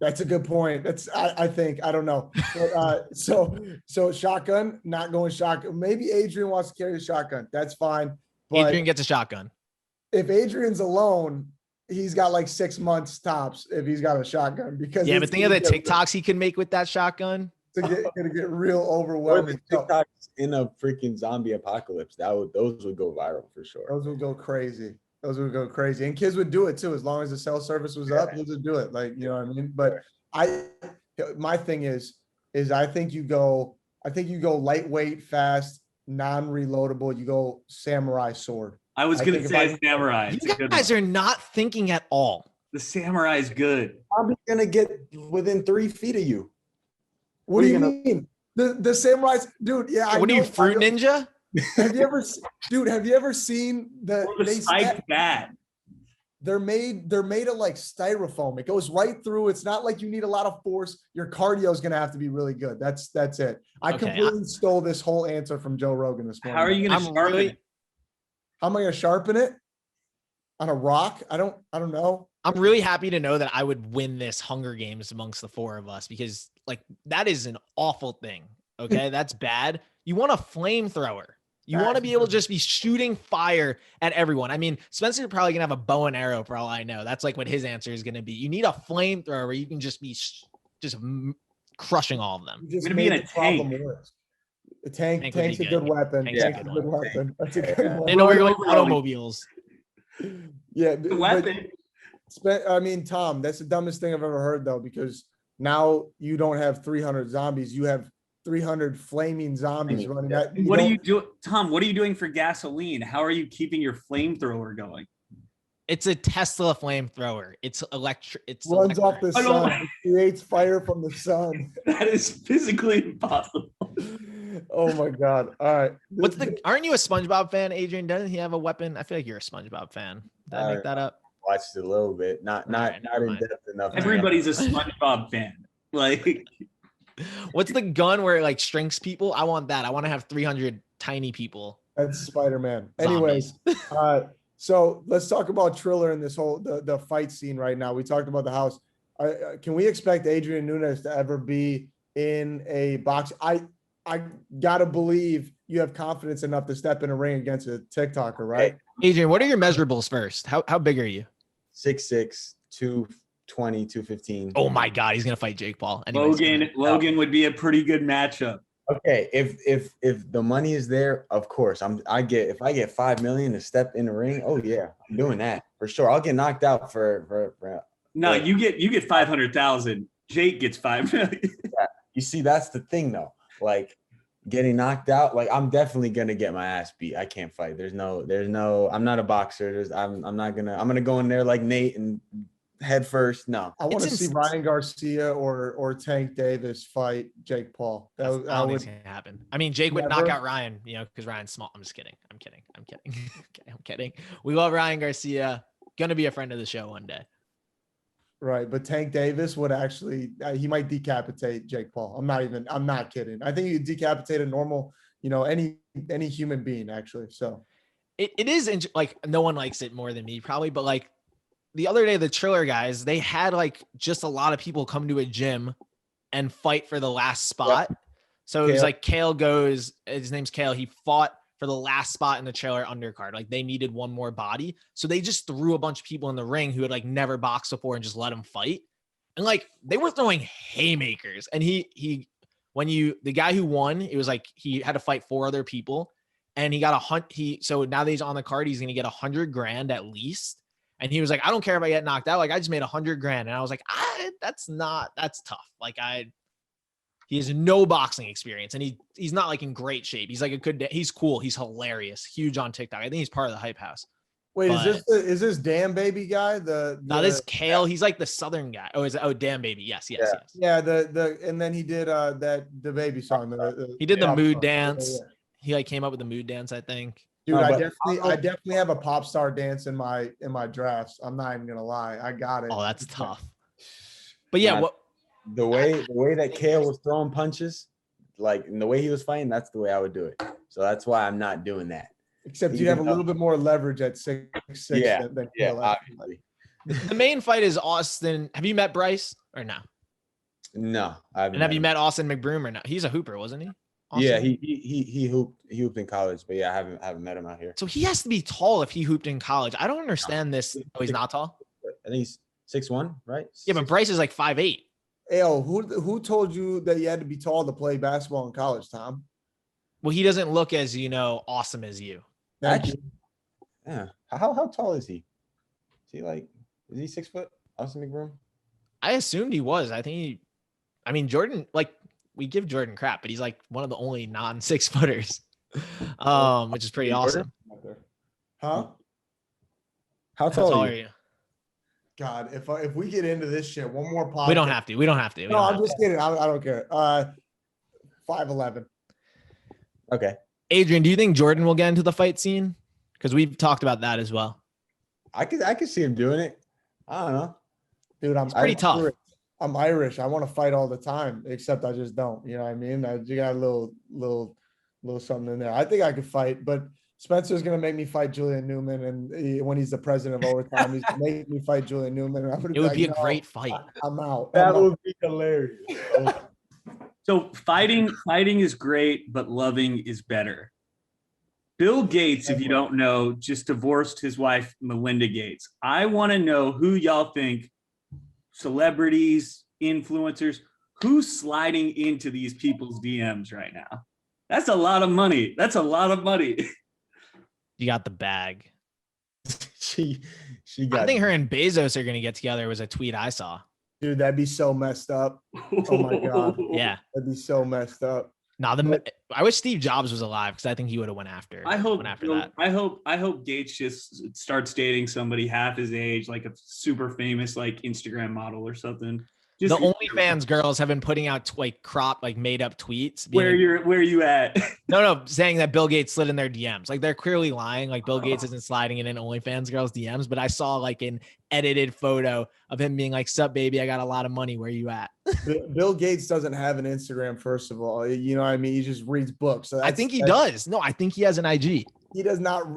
[SPEAKER 1] That's a good point. I think, I don't know. But, so shotgun, not going shotgun. Maybe Adrien wants to carry the shotgun. That's fine. But
[SPEAKER 3] Adrien gets a shotgun.
[SPEAKER 1] If Adrian's alone, he's got like 6 months tops if he's got a shotgun. Because
[SPEAKER 3] but think of the TikToks he can make with that shotgun.
[SPEAKER 1] It's gonna get real overwhelming.
[SPEAKER 2] TikToks in a freaking zombie apocalypse, those would go viral for sure.
[SPEAKER 1] Those would go crazy. And kids would do it too, as long as the cell service was up. Kids would do it, like, you know what I mean. But my thing is I think you go lightweight, fast, non-reloadable. You go samurai sword.
[SPEAKER 4] I was gonna say samurai.
[SPEAKER 3] You guys are not thinking at all.
[SPEAKER 4] The samurai is good.
[SPEAKER 2] I'm gonna get within 3 feet of you.
[SPEAKER 1] What do you mean? The samurais, dude? Yeah.
[SPEAKER 3] What are you, Fruit Ninja?
[SPEAKER 1] Have you ever seen the
[SPEAKER 4] spiked bat?
[SPEAKER 1] They're made of like styrofoam. It goes right through. It's not like you need a lot of force. Your cardio is gonna have to be really good. That's it. I completely stole this whole answer from Joe Rogan this morning.
[SPEAKER 4] How are you gonna sharpen it?
[SPEAKER 1] How am I gonna sharpen it? On a rock? I don't know.
[SPEAKER 3] I'm really happy to know that I would win this Hunger Games amongst the 4 of us, because like that is an awful thing. Okay, that's bad. You want a flamethrower. You want to be able to just be shooting fire at everyone. I mean, Spencer's probably gonna have a bow and arrow for all I know. That's like what his answer is gonna be. You need a flamethrower where you can just be crushing all of them.
[SPEAKER 4] You're gonna be in a tank.
[SPEAKER 1] The tank's a good weapon. Tank's a good weapon. That's a good one.
[SPEAKER 3] They know we're going automobiles.
[SPEAKER 1] Yeah,
[SPEAKER 4] the weapon.
[SPEAKER 1] Tom, that's the dumbest thing I've ever heard, though, because now you don't have 300 zombies. You have 300 flaming zombies running.
[SPEAKER 4] What are you doing, Tom? What are you doing for gasoline? How are you keeping your flamethrower going?
[SPEAKER 3] It's a Tesla flamethrower. It's electric. It's
[SPEAKER 1] runs off the sun. It creates fire from the sun.
[SPEAKER 4] That is physically impossible.
[SPEAKER 1] Oh my God! All right.
[SPEAKER 3] Aren't you a SpongeBob fan, Adrien? Doesn't he have a weapon? I feel like you're a SpongeBob fan. Did I make that up?
[SPEAKER 2] Watched it a little bit. Not in depth enough.
[SPEAKER 4] Everybody's a SpongeBob fan. Like,
[SPEAKER 3] what's the gun where it like shrinks people? I want that. I want to have 300 tiny people.
[SPEAKER 1] That's Spider-Man. Anyways, so let's talk about Triller and this whole the fight scene right now. We talked about the house. Can we expect Adrien Nunez to ever be in a box? I gotta believe you have confidence enough to step in a ring against a TikToker, right?
[SPEAKER 3] Adrien, what are your measurables first? How big are you?
[SPEAKER 2] 6'6", 220, 215.
[SPEAKER 3] Oh my God, he's gonna fight Jake Paul. Anyways,
[SPEAKER 4] Logan would be a pretty good matchup.
[SPEAKER 2] Okay, if the money is there, of course. If I get $5 million to step in the ring, oh yeah, I'm doing that for sure. I'll get knocked out for
[SPEAKER 4] No, you get 500,000. Jake gets 5 million.
[SPEAKER 2] Yeah. You see, that's the thing though. Like getting knocked out, like I'm definitely gonna get my ass beat. I can't fight. There's no. I'm not a boxer. I'm gonna go in there like Nate and head first. No.
[SPEAKER 1] I want to
[SPEAKER 3] It's
[SPEAKER 1] see Ryan Garcia or Tank Davis fight Jake Paul.
[SPEAKER 3] I don't think it's gonna happen. I mean, Jake would knock
[SPEAKER 1] Never.
[SPEAKER 3] out Ryan, because Ryan's small. I'm just kidding. I'm kidding. Okay, I'm kidding. We love Ryan Garcia. Gonna be a friend of the show one day.
[SPEAKER 1] Right, but Tank Davis would actually he might decapitate Jake Paul. I'm not kidding. I think you decapitate a normal, any human being actually. So
[SPEAKER 3] It is like no one likes it more than me probably, but like the other day the Triller guys, they had like just a lot of people come to a gym and fight for the last spot. Yep. So it was like Kale goes, his name's Kale. He fought for the last spot in the Triller undercard. Like they needed one more body. So they just threw a bunch of people in the ring who had like never boxed before and just let them fight. And like, they were throwing haymakers. And the guy who won, it was like, he had to fight 4 other people and he got so now that he's on the card, he's going to get $100,000 at least. And he was like, I don't care if I get knocked out. Like I just made $100,000. And I was like, that's tough. Like he has no boxing experience and he's not like in great shape. He's like he's cool. He's hilarious. Huge on TikTok. I think he's part of the Hype House.
[SPEAKER 1] Wait, is this Dan Baby guy?
[SPEAKER 3] No, this is Kale. He's like the Southern guy. Dan Baby. Yes.
[SPEAKER 1] Yeah. And then he did the baby song.
[SPEAKER 3] He did the mood dance. Yeah. He like came up with the mood dance, I think.
[SPEAKER 1] Dude, I definitely have a pop star dance in my drafts. I'm not even gonna lie. I got it.
[SPEAKER 3] Oh, that's tough. But yeah,
[SPEAKER 2] the way that Kale was throwing punches, like in the way he was fighting, that's the way I would do it. So that's why I'm not doing that.
[SPEAKER 1] Except you have a little bit more leverage at 6'6". Than Kale.
[SPEAKER 2] Obviously.
[SPEAKER 3] The main fight is Austin. Have you met Bryce or no?
[SPEAKER 2] No, I haven't.
[SPEAKER 3] And have you met Austin McBroom or no? He's a hooper, wasn't he? Austin?
[SPEAKER 2] Yeah, he hooped in college, but yeah, I haven't met him out here.
[SPEAKER 3] So he has to be tall if he hooped in college. I don't understand this. Oh, he's not tall?
[SPEAKER 2] I think he's 6'1", right?
[SPEAKER 3] Yeah, but Bryce is like 5'8".
[SPEAKER 1] Ayo, who told you that you had to be tall to play basketball in college, Tom?
[SPEAKER 3] Well, he doesn't look as awesome as you.
[SPEAKER 2] Actually, yeah. How tall is he? Is he 6 foot? Austin McBroom?
[SPEAKER 3] I assumed he was. Jordan, like we give Jordan crap, but he's like one of the only non-6 footers, which is pretty awesome.
[SPEAKER 1] Huh?
[SPEAKER 2] How tall
[SPEAKER 3] are you?
[SPEAKER 1] God, if we get into this shit, one more podcast.
[SPEAKER 3] We don't have to.
[SPEAKER 1] No, I'm just kidding. I don't care. 5'11".
[SPEAKER 2] Okay.
[SPEAKER 3] Adrien, do you think Jordan will get into the fight scene? Because we've talked about that as well.
[SPEAKER 2] I could see him doing it. I don't know.
[SPEAKER 1] Dude,
[SPEAKER 3] it's pretty tough.
[SPEAKER 1] I'm Irish. I want to fight all the time, except I just don't. You know what I mean? You got a little something in there. I think I could fight, but Spencer's gonna make me fight Julian Newman, and when he's the president of overtime, he's gonna make me fight Julian Newman. And
[SPEAKER 3] it would be a great fight.
[SPEAKER 1] I'm out.
[SPEAKER 2] That would be hilarious.
[SPEAKER 4] So fighting is great, but loving is better. Bill Gates, if you don't know, just divorced his wife, Melinda Gates. I want to know who y'all think, celebrities, influencers, who's sliding into these people's DMs right now? That's a lot of money.
[SPEAKER 3] You got the bag.
[SPEAKER 2] she got.
[SPEAKER 3] I think her and Bezos are going to get together. Was a tweet I saw.
[SPEAKER 1] Dude, that'd be so messed up. Oh my God.
[SPEAKER 3] Yeah.
[SPEAKER 1] That'd be so messed up.
[SPEAKER 3] I wish Steve Jobs was alive because I think he would have went after.
[SPEAKER 4] I hope
[SPEAKER 3] that.
[SPEAKER 4] I hope Gates just starts dating somebody half his age, like a super famous like Instagram model or something.
[SPEAKER 3] The OnlyFans girls have been putting out made up tweets.
[SPEAKER 4] Where are you at?
[SPEAKER 3] No, saying that Bill Gates slid in their DMs. Like they're clearly lying. Like Bill Gates isn't sliding in OnlyFans girls' DMs, but I saw like an edited photo of him being like, "Sup, baby, I got a lot of money. Where you at?"
[SPEAKER 1] Bill Gates doesn't have an Instagram, first of all. You know what I mean? He just reads books. So
[SPEAKER 3] I think he does. No, I think he has an IG.
[SPEAKER 1] He does not.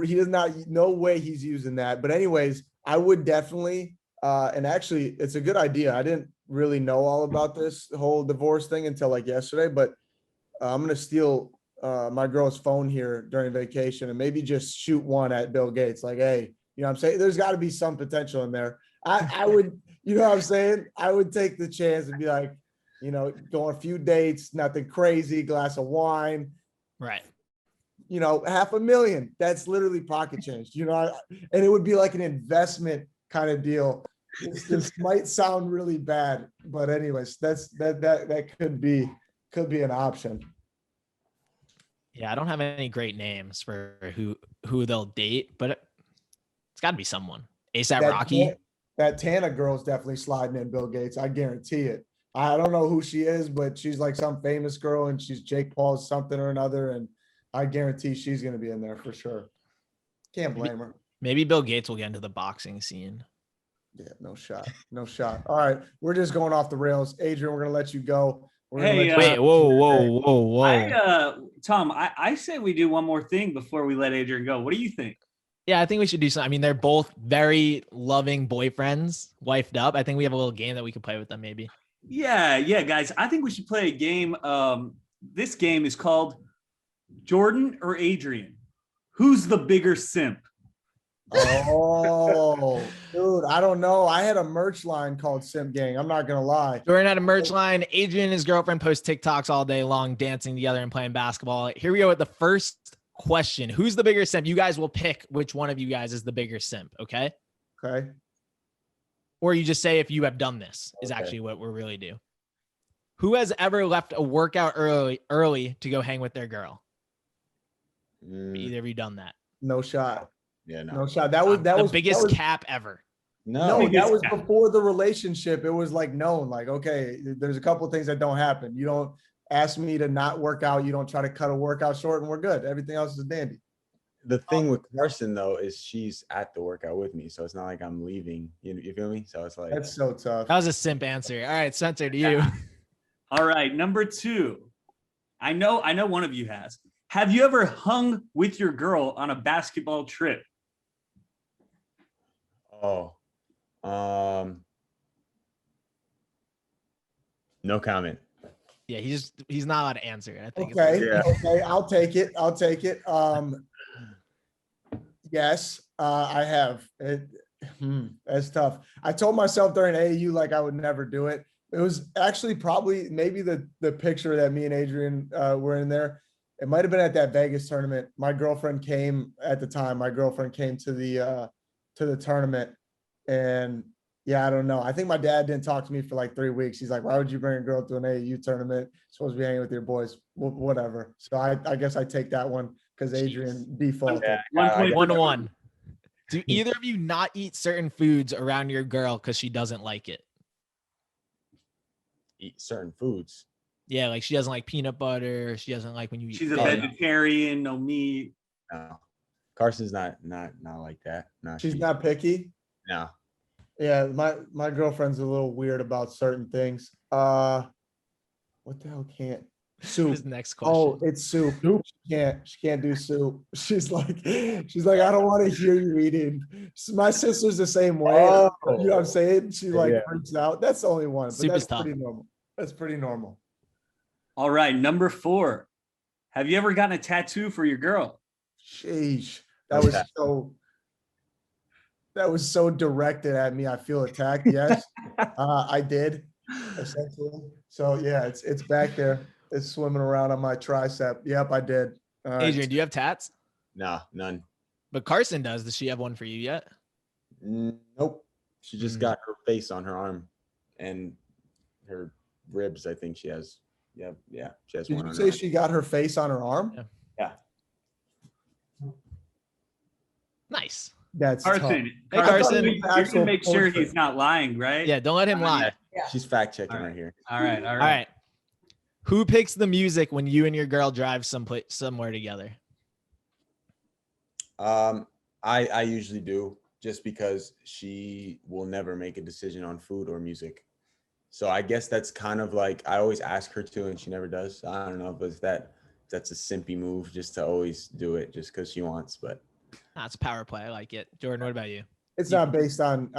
[SPEAKER 1] No way he's using that. But anyways, I would definitely. And actually, it's a good idea. I didn't really know all about this whole divorce thing until like yesterday, but I'm gonna steal my girl's phone here during vacation and maybe just shoot one at Bill Gates. Like, hey, you know what I'm saying? There's got to be some potential in there. I would, you know what I'm saying? I would take the chance and be like, go on a few dates, nothing crazy, glass of wine.
[SPEAKER 3] Right.
[SPEAKER 1] $500,000. That's literally pocket change, and it would be like an investment kind of deal. This might sound really bad, but anyways, that could be an option.
[SPEAKER 3] Yeah, I don't have any great names for who they'll date, but it's got to be someone. ASAP Rocky.
[SPEAKER 1] that Tana girl's definitely sliding in Bill Gates. I guarantee it. I don't know who she is, but she's like some famous girl and she's Jake Paul's something or another. And I guarantee she's going to be in there for sure. Can't blame her.
[SPEAKER 3] Maybe Bill Gates will get into the boxing scene.
[SPEAKER 1] Yeah, no shot. No shot. All right. We're just going off the rails. Adrian, we're going to let you go.
[SPEAKER 4] Hey,
[SPEAKER 3] Wait, whoa.
[SPEAKER 4] Tom, I say we do one more thing before we let Adrian go. What do you think?
[SPEAKER 3] Yeah, I think we should do something. I mean, they're both very loving boyfriends, wifed up. I think we have a little game that we could play with them maybe.
[SPEAKER 4] Yeah, guys. I think we should play a game. This game is called Jordan or Adrian. Who's the bigger simp?
[SPEAKER 1] Oh, dude, I don't know. I had a merch line called Simp Gang. I'm not going to lie.
[SPEAKER 3] Jordan had a merch line. Adrian and his girlfriend post TikToks all day long, dancing together and playing basketball. Here we go with the first question. Who's the bigger simp? You guys will pick which one of you guys is the bigger simp. Okay.
[SPEAKER 1] Okay.
[SPEAKER 3] Or you just say if you have done this is actually what we're really do. Who has ever left a workout early to go hang with their girl? Either of you done that?
[SPEAKER 1] No shot.
[SPEAKER 2] Yeah,
[SPEAKER 1] No shot. That was
[SPEAKER 3] the biggest cap ever.
[SPEAKER 1] No, that was before the relationship. It was like known, like, okay, there's a couple of things that don't happen. You don't ask me to not work out. You don't try to cut a workout short and we're good. Everything else is dandy.
[SPEAKER 2] The thing with Carson though is she's at the workout with me, so it's not like I'm leaving. You feel me? So it's like
[SPEAKER 1] that's so tough.
[SPEAKER 3] That was a simp answer. All right, Spencer, to you.
[SPEAKER 4] All right, number 2. I know one of you has. Have you ever hung with your girl on a basketball trip?
[SPEAKER 2] Oh, no comment.
[SPEAKER 3] Yeah, he's not allowed to answer it. I think.
[SPEAKER 1] Okay, I'll take it. Yes, I have. That's tough. I told myself during AAU like I would never do it. It was actually probably maybe the picture that me and Adrian were in there. It might have been at that Vegas tournament. My girlfriend came at the time. My girlfriend came to the tournament, and yeah, I don't know. I think my dad didn't talk to me for like 3 weeks. He's like, "Why would you bring a girl to an AAU tournament? Supposed to be hanging with your boys, whatever." So I guess I take that one because Adrian defaulted.
[SPEAKER 3] 1-1. Do either of you not eat certain foods around your girl because she doesn't like it?
[SPEAKER 2] Eat certain foods.
[SPEAKER 3] Yeah, like she doesn't like peanut butter. She doesn't like when you eat.
[SPEAKER 4] She's a vegetarian, no meat.
[SPEAKER 2] No, Carson's not like that. No,
[SPEAKER 1] she's not picky.
[SPEAKER 2] No.
[SPEAKER 1] Yeah, my girlfriend's a little weird about certain things. What the hell can't soup?
[SPEAKER 3] His next question.
[SPEAKER 1] Oh, it's soup. She can't do soup. She's like, I don't want to hear you eating. My sister's the same way.
[SPEAKER 2] Oh.
[SPEAKER 1] You know what I'm saying? She freaks out. That's the only one, but
[SPEAKER 3] Soup
[SPEAKER 1] that's
[SPEAKER 3] is tough.
[SPEAKER 1] pretty normal. That's pretty normal.
[SPEAKER 4] All right, number 4. Have you ever gotten a tattoo for your girl?
[SPEAKER 1] Sheesh. That was so directed at me. I feel attacked. Yes, I did, essentially. So yeah, it's back there. It's swimming around on my tricep. Yep, I did.
[SPEAKER 3] Adrian, do you have tats?
[SPEAKER 2] No, none.
[SPEAKER 3] But Carson does. Does she have one for you yet?
[SPEAKER 2] Nope. She just got her face on her arm and her ribs. I think she has. Yeah. She has one.
[SPEAKER 1] Did you say she got her face on her arm?
[SPEAKER 2] Yeah.
[SPEAKER 1] That's
[SPEAKER 4] Carson.
[SPEAKER 1] tough.
[SPEAKER 3] Hey, Carson.
[SPEAKER 4] You can make sure he's not lying, right?
[SPEAKER 3] Yeah, don't let him lie.
[SPEAKER 2] She's fact checking right here.
[SPEAKER 4] All right.
[SPEAKER 3] All right. Who picks the music when you and your girl drive somewhere together?
[SPEAKER 2] I usually do, just because she will never make a decision on food or music. So I guess that's kind of like, I always ask her to and she never does. I don't know if that's a simpy move just to always do it just because she wants, but
[SPEAKER 3] That's a power play. I like it. Jordan, what about you?
[SPEAKER 1] It's not based on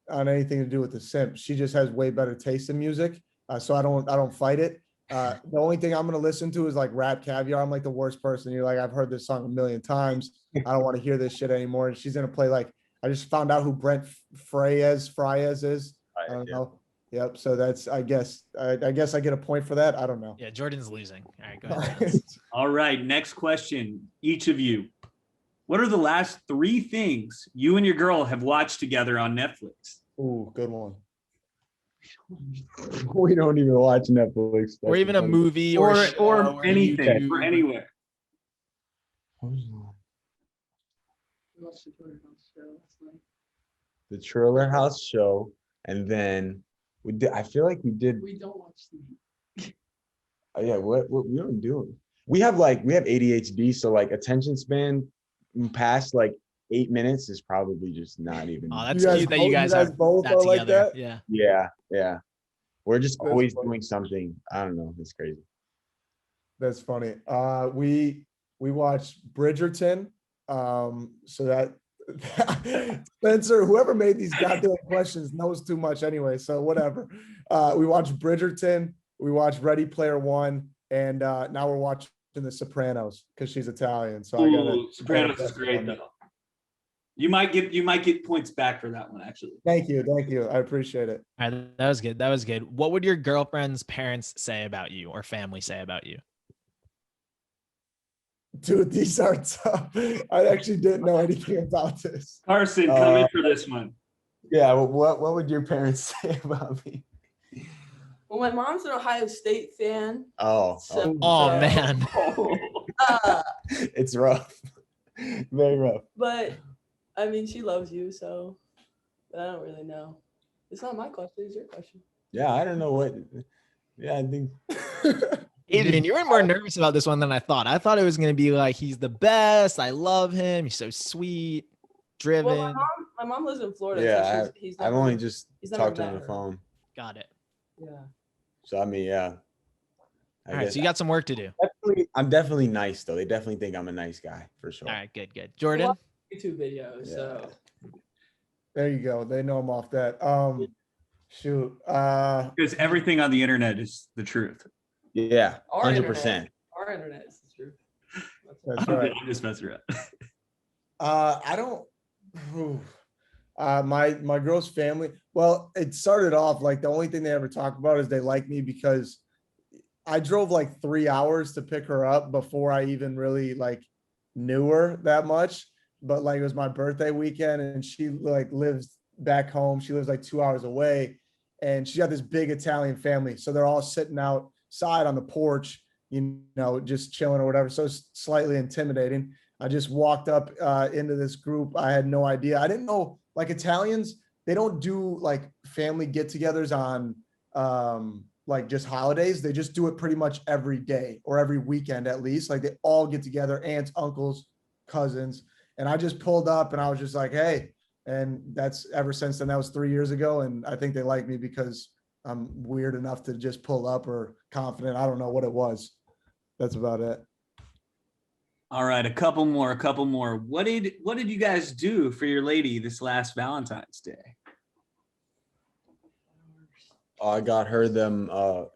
[SPEAKER 1] anything to do with the simp. She just has way better taste in music. So I don't fight it. The only thing I'm going to listen to is like Rap Caviar. I'm like the worst person. You're like, I've heard this song a million times. I don't want to hear this shit anymore. And she's going to play like, I just found out who Brent Fryez is. I don't know. Yep. So that's, I guess I get a point for that. I don't know.
[SPEAKER 3] Yeah. Jordan's losing. All right, go ahead.
[SPEAKER 4] All right. Next question. Each of you. What are the last 3 things you and your girl have watched together on Netflix?
[SPEAKER 1] Ooh, good one.
[SPEAKER 2] we don't even watch Netflix.
[SPEAKER 3] Or even a movie
[SPEAKER 4] or
[SPEAKER 3] YouTube.
[SPEAKER 4] anything or anywhere.
[SPEAKER 2] the Trailer House show, and then we did. I feel like we did.
[SPEAKER 5] We don't watch TV.
[SPEAKER 2] Oh, yeah, what we don't do. We have ADHD, so like attention span past like 8 minutes is probably just not even.
[SPEAKER 3] Oh, that's cute that you guys have
[SPEAKER 1] both
[SPEAKER 3] that
[SPEAKER 1] are like
[SPEAKER 3] together.
[SPEAKER 1] that?
[SPEAKER 3] Yeah.
[SPEAKER 2] Yeah. We're just
[SPEAKER 1] That's
[SPEAKER 2] always
[SPEAKER 1] funny.
[SPEAKER 2] doing something. I don't know. It's crazy.
[SPEAKER 1] That's funny. We watched Bridgerton. So that Spencer, whoever made these goddamn questions knows too much anyway. So whatever. We watched Bridgerton. We watched Ready Player One, and now we're watching The Sopranos because she's Italian. So
[SPEAKER 4] Ooh, Sopranos is
[SPEAKER 1] that's
[SPEAKER 4] great
[SPEAKER 1] funny.
[SPEAKER 4] though. You might get points back for that one actually.
[SPEAKER 1] Thank you. I appreciate it.
[SPEAKER 3] All right, that was good. What would your girlfriend's parents say about you or family say about you?
[SPEAKER 1] Dude, these are tough. I actually didn't know anything about this.
[SPEAKER 4] Carson, come in for this one.
[SPEAKER 2] Yeah. What would your parents say about me?
[SPEAKER 5] Well, my mom's an Ohio State fan.
[SPEAKER 2] Oh,
[SPEAKER 3] Oh man.
[SPEAKER 2] it's rough. Very rough.
[SPEAKER 5] But I mean, she loves you, so but I don't really know. It's not my question, it's your question.
[SPEAKER 2] Yeah, I don't know what. Yeah, I think.
[SPEAKER 3] Adrien, you were more nervous about this one than I thought. I thought it was gonna be like he's the best. I love him. He's so sweet, driven.
[SPEAKER 5] Well, my mom lives in Florida.
[SPEAKER 2] Yeah,
[SPEAKER 5] so he's
[SPEAKER 2] I've only just
[SPEAKER 5] he's never
[SPEAKER 2] talked to him on
[SPEAKER 5] met
[SPEAKER 2] the
[SPEAKER 5] her.
[SPEAKER 2] phone.
[SPEAKER 3] Got it.
[SPEAKER 5] Yeah.
[SPEAKER 2] So I mean, yeah.
[SPEAKER 3] All right, so you got some work to do.
[SPEAKER 2] I'm definitely nice though. They definitely think I'm a nice guy for sure.
[SPEAKER 3] All right, good. Jordan.
[SPEAKER 5] YouTube videos.
[SPEAKER 2] Yeah.
[SPEAKER 5] So
[SPEAKER 1] There you go. They know I'm off that. Shoot.
[SPEAKER 4] Because everything on the internet is the truth.
[SPEAKER 2] Yeah,
[SPEAKER 5] Our
[SPEAKER 2] 100%.
[SPEAKER 5] our internet is the truth.
[SPEAKER 1] That's right.
[SPEAKER 4] I'm just messing around.
[SPEAKER 1] I don't. My girl's family. Well, it started off like the only thing they ever talk about is they like me because I drove like 3 hours to pick her up before I even really like knew her that much. But like it was my birthday weekend, and she like lives back home. She lives like 2 hours away, and she got this big Italian family. So they're all sitting outside on the porch, just chilling or whatever. So it's slightly intimidating. I just walked up into this group. I had no idea. I didn't know like Italians, they don't do like family get-togethers on like just holidays. They just do it pretty much every day or every weekend at least. Like they all get together, aunts, uncles, cousins. And I just pulled up and I was just like, hey, and that's ever since then. That was 3 years ago. And I think they like me because I'm weird enough to just pull up or confident. I don't know what it was. That's about it.
[SPEAKER 4] All right, a couple more. What did you guys do for your lady this last Valentine's Day?
[SPEAKER 2] I got her them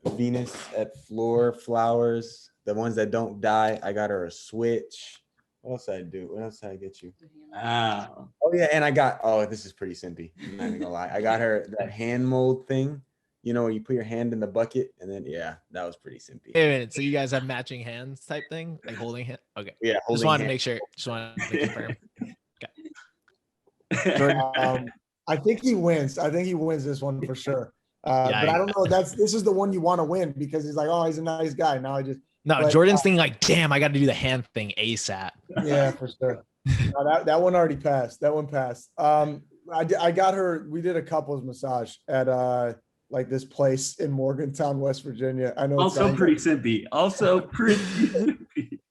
[SPEAKER 2] Venus at Floor flowers, the ones that don't die. I got her a Switch. What else did I do? What else did I get you?
[SPEAKER 4] Oh,
[SPEAKER 2] Yeah, and I got, this is pretty simpy. I'm not even gonna lie. I got her that hand mold thing. Where you put your hand in the bucket, and then that was pretty simpy.
[SPEAKER 3] Wait a minute. So you guys have matching hands type thing, like holding hand. Okay.
[SPEAKER 2] Yeah,
[SPEAKER 3] Just wanted to make sure. Just wanted to confirm. Okay.
[SPEAKER 1] I think he wins. I think he wins this one for sure. But I don't know. This is the one you want to win because he's like, oh, he's a nice guy. Now
[SPEAKER 3] Jordan's thinking like, damn, I got to do the hand thing ASAP.
[SPEAKER 1] Yeah, for sure. No, that one already passed. That one passed. I got her. We did a couples massage at like this place in Morgantown, West Virginia. I know.
[SPEAKER 4] also pretty simpy.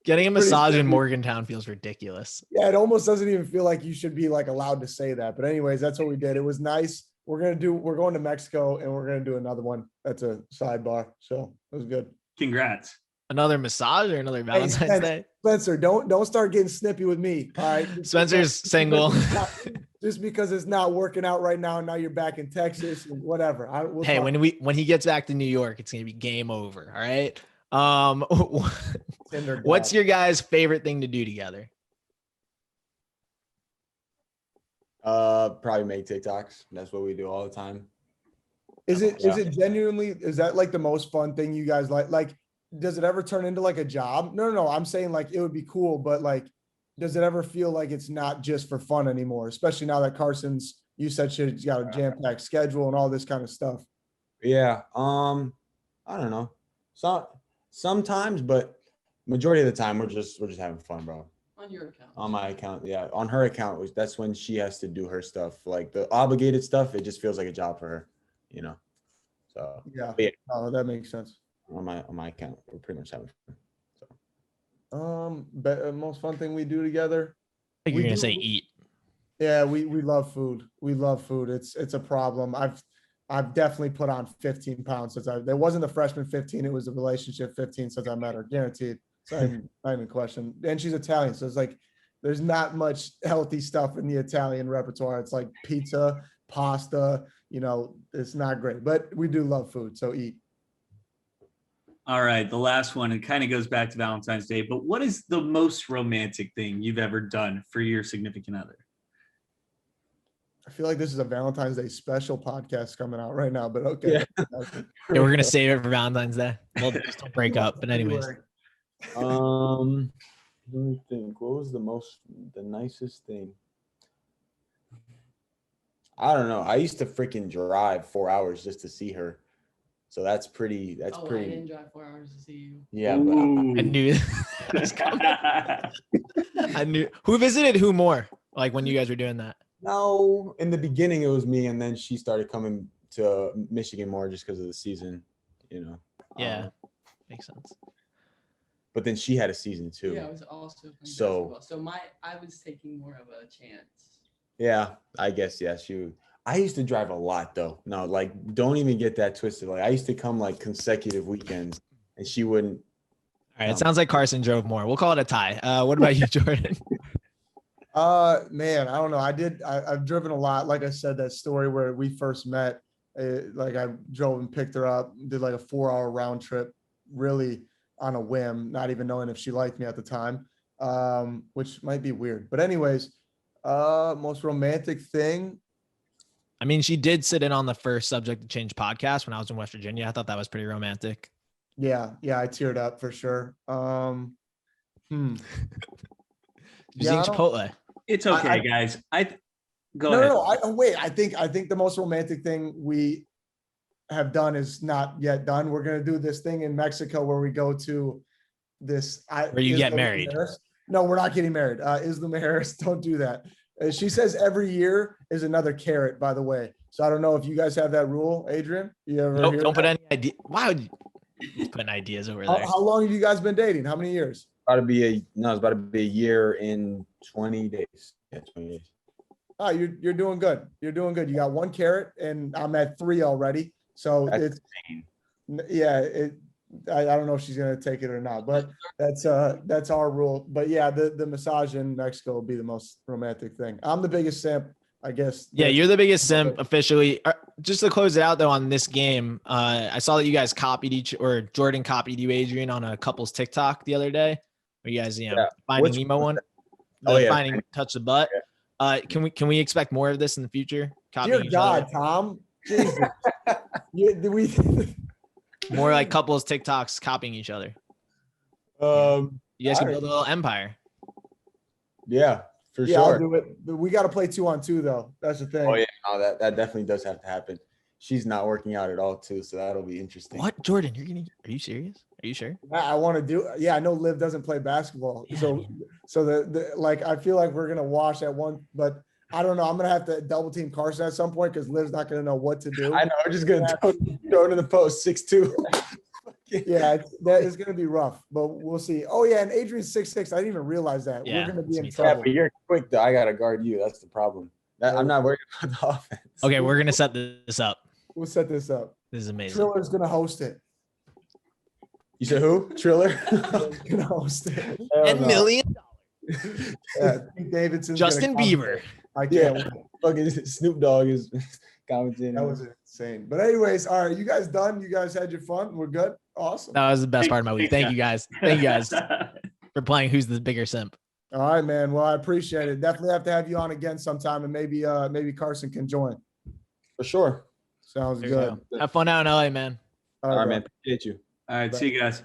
[SPEAKER 3] Getting a massage in Morgantown feels ridiculous.
[SPEAKER 1] Yeah, it almost doesn't even feel like you should be like allowed to say that. But anyways, that's what we did. It was nice. We're going to Mexico and we're gonna do another one. That's a sidebar. So it was good.
[SPEAKER 4] Congrats.
[SPEAKER 3] Another massage or another Valentine's Day?
[SPEAKER 1] Spencer, don't start getting snippy with me. All right.
[SPEAKER 3] Spencer's single.
[SPEAKER 1] Just because it's not working out right now, and now you're back in Texas and whatever.
[SPEAKER 3] Hey, when he gets back to New York, it's gonna be game over. All right. What's your guys' favorite thing to do together?
[SPEAKER 2] Probably make TikToks. That's what we do all the time.
[SPEAKER 1] Is it genuinely, is that like the most fun thing you guys like? Like, does it ever turn into like a job? No. I'm saying like it would be cool, but like, does it ever feel like it's not just for fun anymore? Especially now that you said he's got a jam-packed schedule and all this kind of stuff.
[SPEAKER 2] Yeah. I don't know. Sometimes, but majority of the time we're just having fun, bro.
[SPEAKER 5] On your account.
[SPEAKER 2] On my account, yeah. On her account, that's when she has to do her stuff. Like the obligated stuff, it just feels like a job for her, you know. So
[SPEAKER 1] Yeah.
[SPEAKER 2] but yeah,
[SPEAKER 1] Oh, that makes sense.
[SPEAKER 2] on my account, we're pretty much having fun.
[SPEAKER 1] Most fun thing we do together.
[SPEAKER 3] I think
[SPEAKER 1] We
[SPEAKER 3] you're gonna
[SPEAKER 1] do-
[SPEAKER 3] say eat.
[SPEAKER 1] Yeah, we love food. We love food. It's a problem. I've definitely put on 15 pounds since there wasn't the freshman 15, it was a relationship 15 since I met her. Guaranteed. So not even a question. And she's Italian. So it's like there's not much healthy stuff in the Italian repertoire. It's like pizza, pasta, it's not great. But we do love food. So eat.
[SPEAKER 4] All right, the last one, and kind of goes back to Valentine's Day, but what is the most romantic thing you've ever done for your significant other?
[SPEAKER 1] I feel like this is a Valentine's Day special podcast coming out right now, but okay.
[SPEAKER 3] Yeah, we're gonna save it for Valentine's Day. We'll just don't break up. But anyways.
[SPEAKER 2] Let me think. What was the nicest thing? I don't know. I used to freaking drive 4 hours just to see her. So that's pretty.
[SPEAKER 5] I didn't drive 4 hours to see you.
[SPEAKER 2] Yeah, but
[SPEAKER 3] I knew that was coming. I knew who visited who more, like when you guys were doing that.
[SPEAKER 2] no, in the beginning it was me, and then she started coming to Michigan more just because of the season,
[SPEAKER 3] Yeah, makes sense.
[SPEAKER 2] But then she had a season too.
[SPEAKER 5] Yeah, I was also playing
[SPEAKER 2] So-
[SPEAKER 5] basketball. So I was taking more of a chance.
[SPEAKER 2] Yeah, I guess I used to drive a lot though. No, like don't even get that twisted. Like I used to come like consecutive weekends, and she wouldn't.
[SPEAKER 3] All right, it sounds like Carson drove more. We'll call it a tie. What about you, Jordan?
[SPEAKER 1] Man, I don't know. I've driven a lot. Like I said, that story where we first met, like I drove and picked her up, did like a 4-hour round trip, really on a whim, not even knowing if she liked me at the time, which might be weird. But anyways, most romantic thing.
[SPEAKER 3] I mean, she did sit in on the first Subject to Change podcast when I was in West Virginia. I thought that was pretty romantic.
[SPEAKER 1] Yeah, I teared up for sure.
[SPEAKER 3] Did you
[SPEAKER 1] Yeah,
[SPEAKER 3] sing Chipotle?
[SPEAKER 4] It's okay,
[SPEAKER 1] I-
[SPEAKER 4] guys. Go ahead.
[SPEAKER 1] No. Wait. I think the most romantic thing we have done is not yet done. We're gonna do this thing in Mexico where we go to this.
[SPEAKER 3] Where you get married.
[SPEAKER 1] No, we're not getting married. Isla Harris, don't do that. She says every year is another carrot, by the way. So I don't know if you guys have that rule, Adrien. You ever
[SPEAKER 3] Nope,
[SPEAKER 1] hear
[SPEAKER 3] don't put
[SPEAKER 1] that?
[SPEAKER 3] any idea. Why would you putting ideas over
[SPEAKER 1] How,
[SPEAKER 3] there?
[SPEAKER 1] how long have you guys been dating? How many years?
[SPEAKER 2] It's about to be a year in 20 days. Yeah, 20 days.
[SPEAKER 1] Oh, you're doing good. You're doing good. You got 1 carrot, and I'm at 3 already. So
[SPEAKER 2] That's
[SPEAKER 1] I don't know if she's gonna take it or not, but that's our rule. But yeah, the massage in Mexico will be the most romantic thing. I'm the biggest simp, I guess.
[SPEAKER 3] Yeah, you're the biggest simp officially. Just to close it out though on this game, I saw that you guys Jordan copied you, Adrien, on a couple's TikTok the other day. Where you guys, finding
[SPEAKER 2] Which
[SPEAKER 3] Nemo one.
[SPEAKER 2] Oh, yeah.
[SPEAKER 3] Finding touch the butt. Can we expect more of this in the future? Copying
[SPEAKER 1] Dear
[SPEAKER 3] each
[SPEAKER 1] God,
[SPEAKER 3] other?
[SPEAKER 1] Tom. Jesus.
[SPEAKER 3] More like couples TikToks copying each other. You guys can build a little empire.
[SPEAKER 2] Yeah, for
[SPEAKER 1] Yeah, I'll
[SPEAKER 2] sure.
[SPEAKER 1] do it. But we got to play 2-on-2 though. That's the thing.
[SPEAKER 2] Oh yeah, no, that definitely does have to happen. She's not working out at all too, so that'll be interesting.
[SPEAKER 3] What, Jordan? Are you serious? Are you sure?
[SPEAKER 1] I want to do. Yeah, I know Liv doesn't play basketball,
[SPEAKER 3] Yeah,
[SPEAKER 1] so the like I feel like we're gonna wash at one, but I don't know. I'm gonna have to double team Carson at some point because Liv's not gonna know what to do.
[SPEAKER 2] I know. I'm just gonna throw it in the post 6'2".
[SPEAKER 1] Yeah, that is gonna be rough, but we'll see. Oh yeah, and Adrian's 6'6". I didn't even realize that.
[SPEAKER 3] Yeah,
[SPEAKER 1] We're gonna be in
[SPEAKER 3] it's
[SPEAKER 2] Yeah,
[SPEAKER 1] trouble.
[SPEAKER 2] but you're quick though. I gotta guard you. That's the problem. I'm not worried about the offense.
[SPEAKER 3] Okay, we're gonna set this up.
[SPEAKER 1] We'll set this up.
[SPEAKER 3] This is amazing.
[SPEAKER 1] Triller's gonna host it.
[SPEAKER 2] You said who? Triller?
[SPEAKER 1] Triller's gonna host it.
[SPEAKER 3] $10 million.
[SPEAKER 1] Yeah, Pete Davidson's
[SPEAKER 3] Justin
[SPEAKER 1] gonna
[SPEAKER 3] Bieber.
[SPEAKER 1] I can't.
[SPEAKER 2] Yeah.
[SPEAKER 1] wait.
[SPEAKER 2] Fucking Snoop Dogg is commenting.
[SPEAKER 1] That was insane. But anyways, all right, you guys done? You guys had your fun? We're good? Awesome.
[SPEAKER 3] That was the best part of my week. Thank you guys. Thank you guys for playing Who's the Bigger Simp.
[SPEAKER 1] All right, man. Well, I appreciate it. Definitely have to have you on again sometime, and maybe Carson can join.
[SPEAKER 2] For sure.
[SPEAKER 1] Sounds
[SPEAKER 3] There you
[SPEAKER 1] good.
[SPEAKER 3] go. Have fun out in LA, man.
[SPEAKER 2] All right,
[SPEAKER 1] bro.
[SPEAKER 2] man. Appreciate you.
[SPEAKER 4] All right, see you guys.